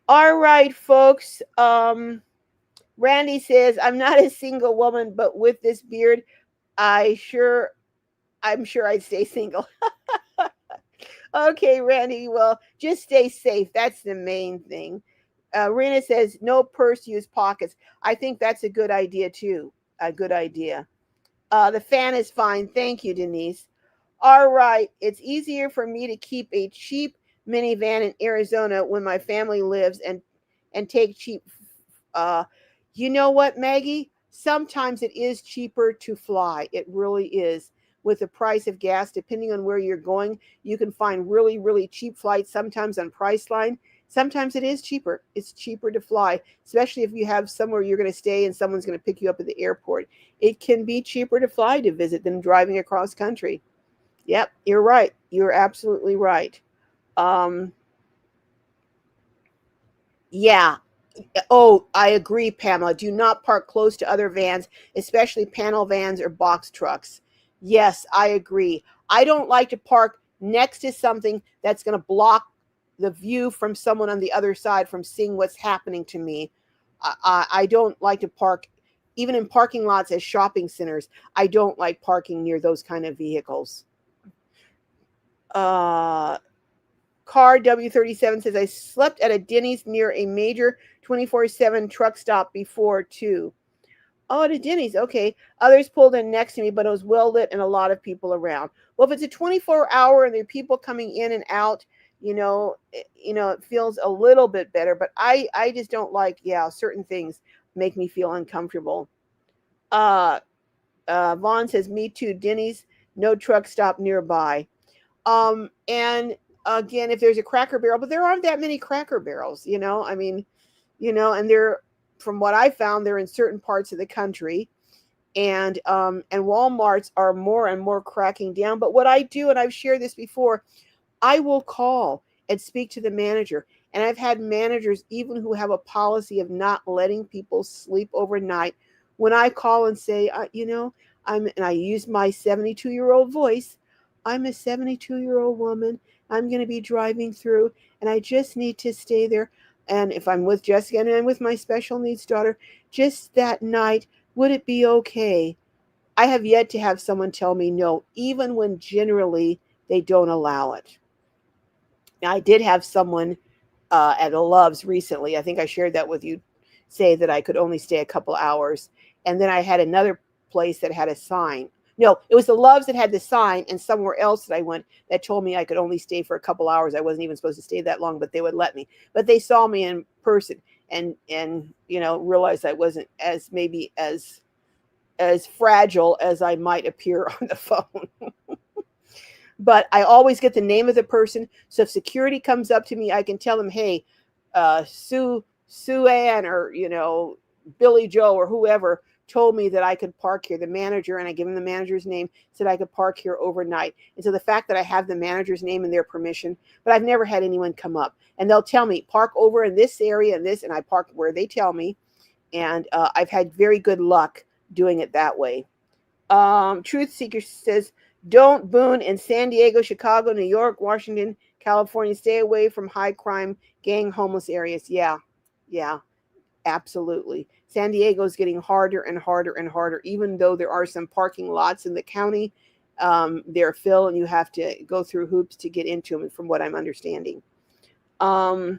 Speaker 1: All right, folks. Randy says, I'm not a single woman, but with this beard, I'm sure I'd stay single. Okay, Randy, well, just stay safe. That's the main thing. Rena says, no purse, use pockets. I think that's a good idea, too. A good idea. The fan is fine. Thank you, Denise. All right. It's easier for me to keep a cheap minivan in Arizona when my family lives and take cheap. Uh, you know what, Maggie? Sometimes it is cheaper to fly. It really is. With the price of gas, depending on where you're going, you can find really, really cheap flights. Sometimes on Priceline. Sometimes it is cheaper. It's cheaper to fly, especially if you have somewhere you're going to stay and someone's going to pick you up at the airport. It can be cheaper to fly to visit than driving across country. Yep, you're right. You're absolutely right. Um, yeah. Oh, I agree, Pamela. Do not park close to other vans, especially panel vans or box trucks. Yes, I agree. I don't like to park next to something that's going to block the view from someone on the other side from seeing what's happening to me. I don't like to park, even in parking lots at shopping centers. I don't like parking near those kind of vehicles. Uh, Car W37 says, I slept at a Denny's near a major 24/7 truck stop before, too. Oh, at a Denny's. Okay. Others pulled in next to me, but it was well lit and a lot of people around. Well, if it's a 24-hour and there are people coming in and out, it feels a little bit better. But I just don't like, certain things make me feel uncomfortable. Uh, Vaughn says, me too. Denny's, no truck stop nearby. And again, if there's a Cracker Barrel, but there aren't that many Cracker Barrels, I mean, and they're, from what I found, they're in certain parts of the country, and Walmarts are more and more cracking down. But what I do, and I've shared this before, I will call and speak to the manager. And I've had managers even who have a policy of not letting people sleep overnight. When I call and say, and I use my 72-year-old voice, I'm a 72-year-old woman. I'm going to be driving through and I just need to stay there. And if I'm with Jessica and I'm with my special needs daughter, just that night, would it be okay? I have yet to have someone tell me no, even when generally they don't allow it. Now, I did have someone at a Love's recently, I think I shared that with you, say that I could only stay a couple hours. And then I had another place that had a sign. No, it was the Love's that had the sign, and somewhere else that I went that told me I could only stay for a couple hours. I wasn't even supposed to stay that long, but they would let me. But they saw me in person and realized I wasn't as fragile as I might appear on the phone. But I always get the name of the person. So if security comes up to me, I can tell them, hey, Sue Ann, or, Billy Joe or whoever told me that I could park here. The manager, and I give him the manager's name, said I could park here overnight. And so the fact that I have the manager's name and their permission, but I've never had anyone come up. And they'll tell me, park over in this area and this, and I park where they tell me. And I've had very good luck doing it that way. Truth Seeker says, don't boon in San Diego, Chicago, New York, Washington, California. Stay away from high crime, gang, homeless areas. Yeah, absolutely. San Diego is getting harder and harder and harder, even though there are some parking lots in the county. They're filled and you have to go through hoops to get into them, from what I'm understanding. I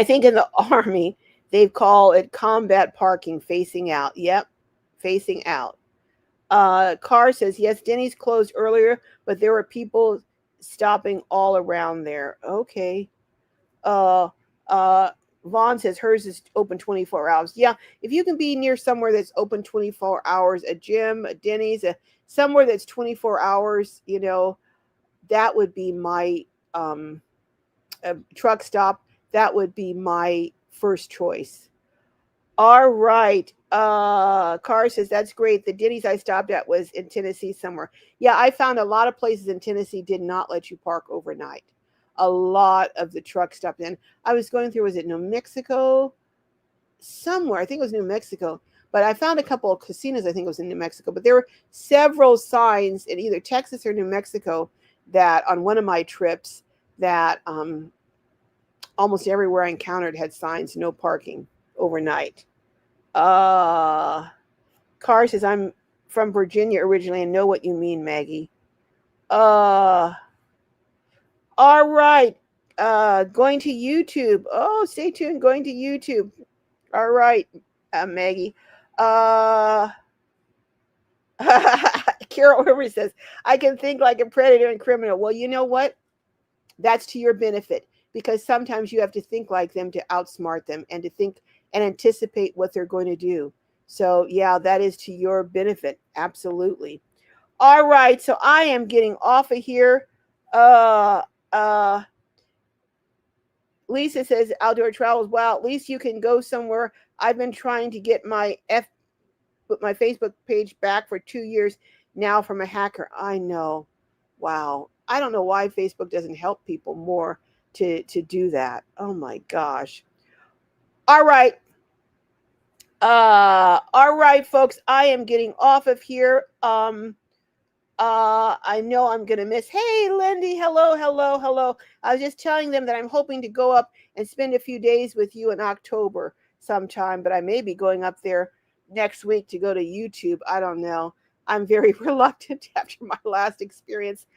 Speaker 1: think in the Army, they call it combat parking, facing out. Yep, facing out. Carr says, yes, Denny's closed earlier, but there were people stopping all around there. Okay. Uh, uh, Vaughn says hers is open 24 hours. Yeah, if you can be near somewhere that's open 24 hours, a gym, a Denny's, somewhere that's 24 hours, that would be my a truck stop. That would be my first choice. All right. Carr says that's great. The Denny's I stopped at was in Tennessee somewhere. Yeah, I found a lot of places in Tennessee did not let you park overnight. A lot of the truck stops. And I was going through, was it New Mexico? Somewhere. I think it was New Mexico. But I found a couple of casinos, I think it was in New Mexico. But there were several signs in either Texas or New Mexico that on one of my trips that almost everywhere I encountered had signs, no parking overnight. Carr says, I'm from Virginia originally and know what you mean, Maggie. All right. Going to YouTube. Oh, stay tuned. Going to YouTube. All right, Maggie. Carol Rivers says, I can think like a predator and criminal. Well, you know what? That's to your benefit because sometimes you have to think like them to outsmart them and to think and anticipate what they're going to do. So, yeah, that is to your benefit. Absolutely. All right. So I am getting off of here. Uh, uh, Lisa says outdoor travels. Wow, at least you can go somewhere. I've been trying to get my Facebook page back for 2 years now from a hacker. I know. Wow. I don't know why Facebook doesn't help people more to do that. Oh my gosh. All right. All right, folks. I am getting off of here. I know I'm gonna miss. Hey, Lindy. Hello, hello, hello. I was just telling them that I'm hoping to go up and spend a few days with you in October sometime, but I may be going up there next week to go to YouTube. I don't know. I'm very reluctant after my last experience,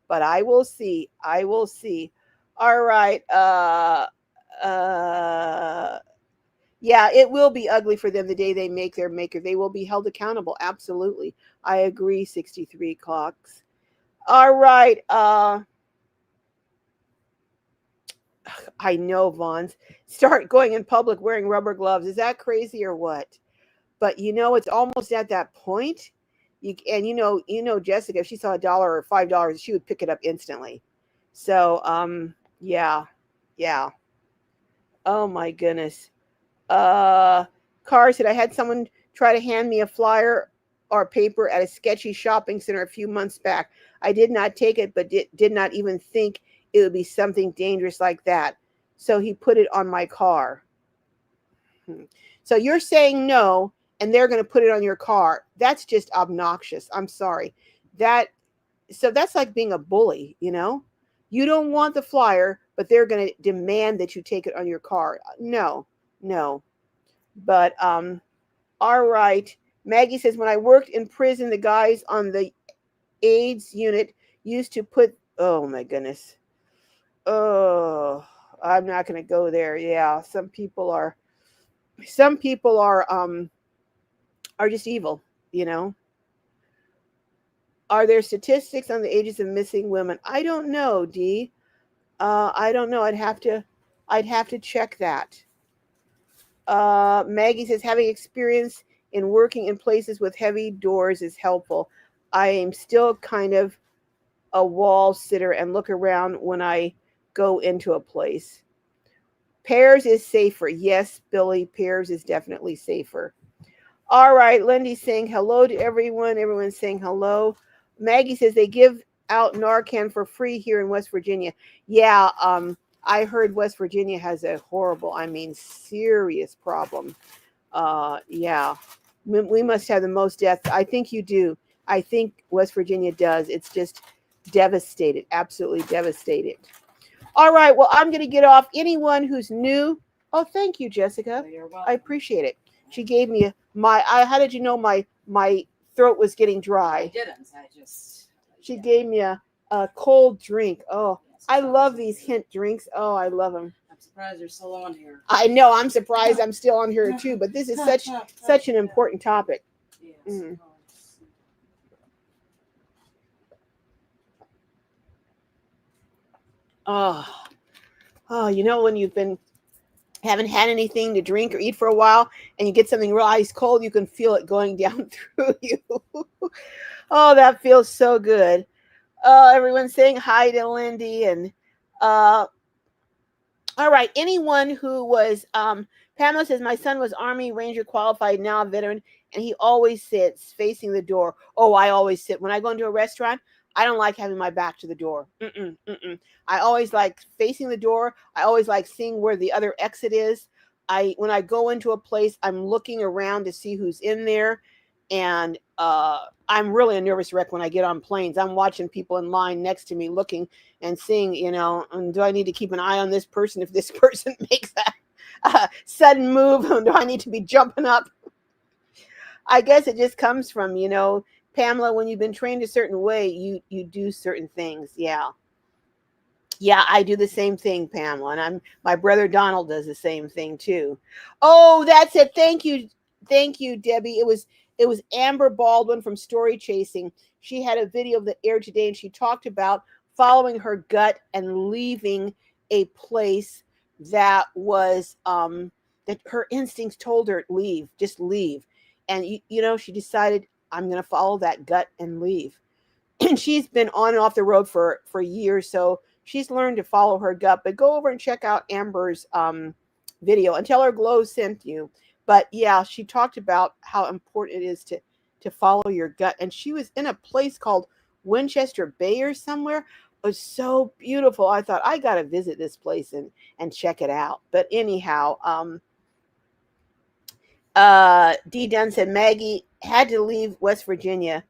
Speaker 1: but I will see. I will see. All right. Yeah, it will be ugly for them the day they make their maker. They will be held accountable. Absolutely. I agree, 63 clocks. All right. I know, Vons. Start going in public wearing rubber gloves. Is that crazy or what? But it's almost at that point. Jessica, if she saw $1 or $5, she would pick it up instantly. So, yeah. Yeah. Oh my goodness. Carr said I had someone try to hand me a flyer or paper at a sketchy shopping center a few months back. I did not take it, but did not even think it would be something dangerous like that. So he put it on my car. So you're saying no, and they're going to put it on your car. That's just obnoxious. I'm sorry. That's like being a bully, You don't want the flyer, but they're going to demand that you take it on your car. No. But all right. Maggie says when I worked in prison, the guys on the AIDS unit used to put. Oh my goodness. Oh, I'm not going to go there. Yeah, some people are just evil. Are there statistics on the ages of missing women? I don't know, Dee. I don't know. I'd have to check that. Maggie says having experience in working in places with heavy doors is helpful. I am still kind of a wall sitter and look around when I go into a place. Pairs is safer. Yes, Billy, pairs is definitely safer. All right, Lindy's saying hello to everyone. Everyone's saying hello. Maggie says they give out Narcan for free here in West Virginia. Yeah, I heard West Virginia has a horrible, serious problem. Yeah, we must have the most deaths. I think you do. I think West Virginia does. It's just devastated, absolutely devastated. All right, well, I'm going to get off. Anyone who's new, oh, thank you, Jessica. I appreciate it. She gave me how did you know my throat was getting dry?
Speaker 2: I didn't.
Speaker 1: She gave me a cold drink. Oh, I love these hint drinks. Oh, I love them.
Speaker 2: I'm surprised you're still on here.
Speaker 1: I know. I'm surprised I'm still on here too. But this is such an important topic.
Speaker 2: Yes.
Speaker 1: Mm. Oh, when you've been haven't had anything to drink or eat for a while, and you get something real ice cold, you can feel it going down through you. Oh, that feels so good. Everyone's saying hi to Lindy, and uh, all right. Anyone who was Pamela says my son was Army Ranger qualified, now a veteran, and he always sits facing the door. Oh, I always sit when I go into a restaurant. I don't like having my back to the door. Mm-mm, mm-mm. I always like facing the door. I always like seeing where the other exit is. I when I go into a place, I'm looking around to see who's in there, and I'm really a nervous wreck when I get on planes. I'm watching people in line next to me, looking and seeing, do I need to keep an eye on this person if this person makes a sudden move? Do I need to be jumping up? I guess it just comes from, Pamela, when you've been trained a certain way, you do certain things. Yeah. Yeah, I do the same thing, Pamela, and my brother Donald does the same thing too. Oh, that's it. Thank you, Debbie. It was Amber Baldwin from Story Chasing. She had a video that aired today, and she talked about following her gut and leaving a place that was that her instincts told her leave, just leave, and she decided I'm going to follow that gut and leave. And she's been on and off the road for years, so she's learned to follow her gut. But go over and check out Amber's video and tell her Glow sent you. But yeah, she talked about how important it is to follow your gut, and she was in a place called Winchester Bay or somewhere. It was so beautiful. I thought I got to visit this place and check it out. But anyhow, D Dunn said Maggie had to leave West Virginia.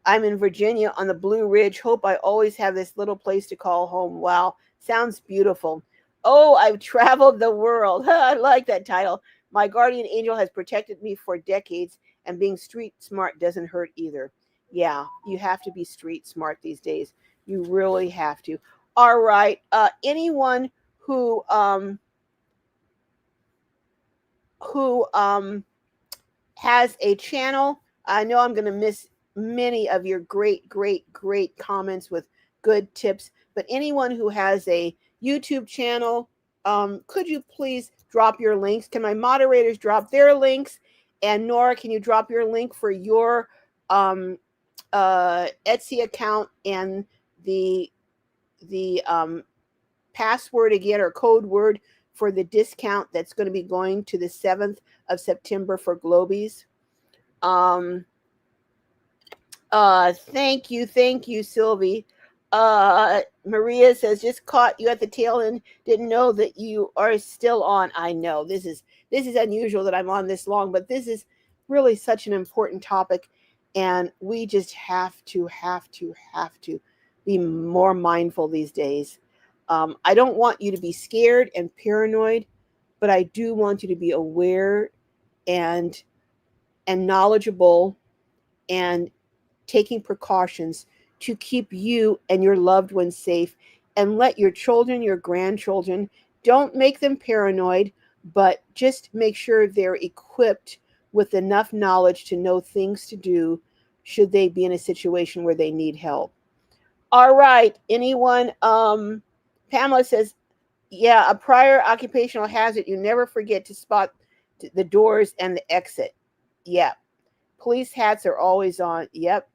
Speaker 1: I'm in Virginia on the Blue Ridge. Hope I always have this little place to call home. Wow, sounds beautiful. Oh, I've traveled the world. I like that title. My guardian angel has protected me for decades, and being street smart doesn't hurt either. Yeah, you have to be street smart these days. You really have to. All right. Anyone who has a channel. I know I'm going to miss many of your great, great, great comments with good tips, but anyone who has a YouTube channel, could you please drop your links? Can my moderators drop their links? And Nora, can you drop your link for your Etsy account and the password again, or code word for the discount that's going to be going to the 7th of September for Globies? Um, thank you, Sylvie. Maria says just caught you at the tail end. Didn't know that you are still on. I know this is unusual that I'm on this long, but this is really such an important topic, and we just have to be more mindful these days. I don't want you to be scared and paranoid, but I do want you to be aware and knowledgeable and taking precautions to keep you and your loved ones safe, and let your children, your grandchildren, don't make them paranoid, but just make sure they're equipped with enough knowledge to know things to do should they be in a situation where they need help. All right. Anyone? Pamela says, yeah, a prior occupational hazard. You never forget to spot the doors and the exit. Yeah. Police hats are always on. Yep.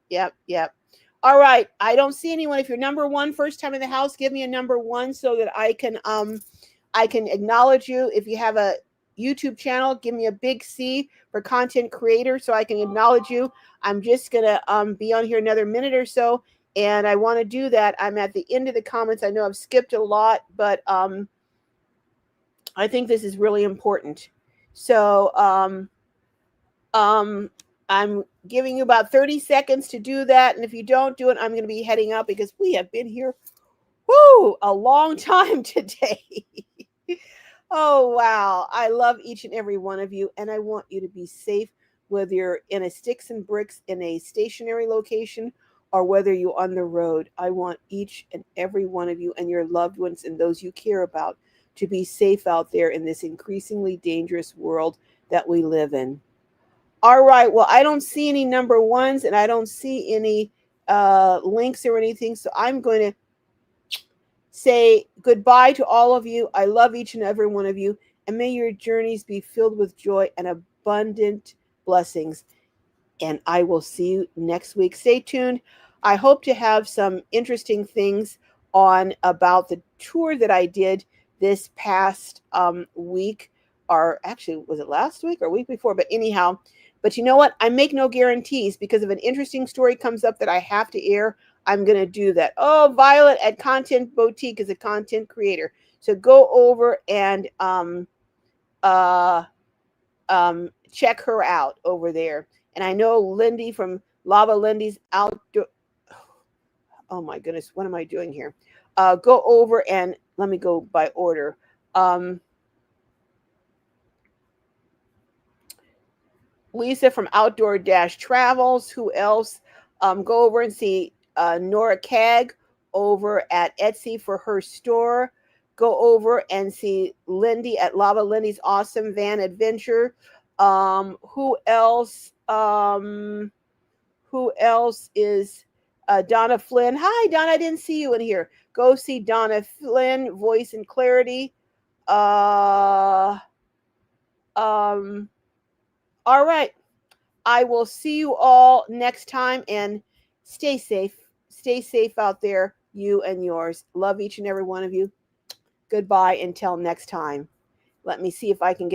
Speaker 1: All right. I don't see anyone. If you're number one, first time in the house, give me a number one so that I can acknowledge you. If you have a YouTube channel, give me a big C for content creator so I can acknowledge you. I'm just gonna be on here another minute or so, and I want to do that. I'm at the end of the comments. I know I've skipped a lot, but I think this is really important. So I'm giving you about 30 seconds to do that. And if you don't do it, I'm going to be heading out because we have been here, a long time today. Oh, wow. I love each and every one of you. And I want you to be safe, whether you're in a sticks and bricks in a stationary location or whether you're on the road. I want each and every one of you and your loved ones and those you care about to be safe out there in this increasingly dangerous world that we live in. All right. Well, I don't see any number ones and I don't see any links or anything. So I'm going to say goodbye to all of you. I love each and every one of you. and may your journeys be filled with joy and abundant blessings. And I will see you next week. Stay tuned. I hope to have some interesting things on about the tour that I did this past week, or actually, was it last week or week before? But anyhow, but you know what? I make no guarantees, because if an interesting story comes up that I have to air, I'm going to do that. Oh, Violet at Content Boutique is a content creator. So go over and uh, check her out over there. And I know Lindy from Lava Lindy's Outdoor. Oh my goodness, what am I doing here? Go over and let me go by order. Lisa from Outdoor Dash Travels. Who else? Go over and see Nora Cag over at Etsy for her store. Go over and see Lindy at Lava Lindy's Awesome Van Adventure. Who else? Who else is Donna Flynn? Hi, Donna. I didn't see you in here. Go see Donna Flynn, Voice and Clarity. Uh, all right. I will see you all next time, and stay safe. Stay safe out there, you and yours. Love each and every one of you. Goodbye until next time. Let me see if I can get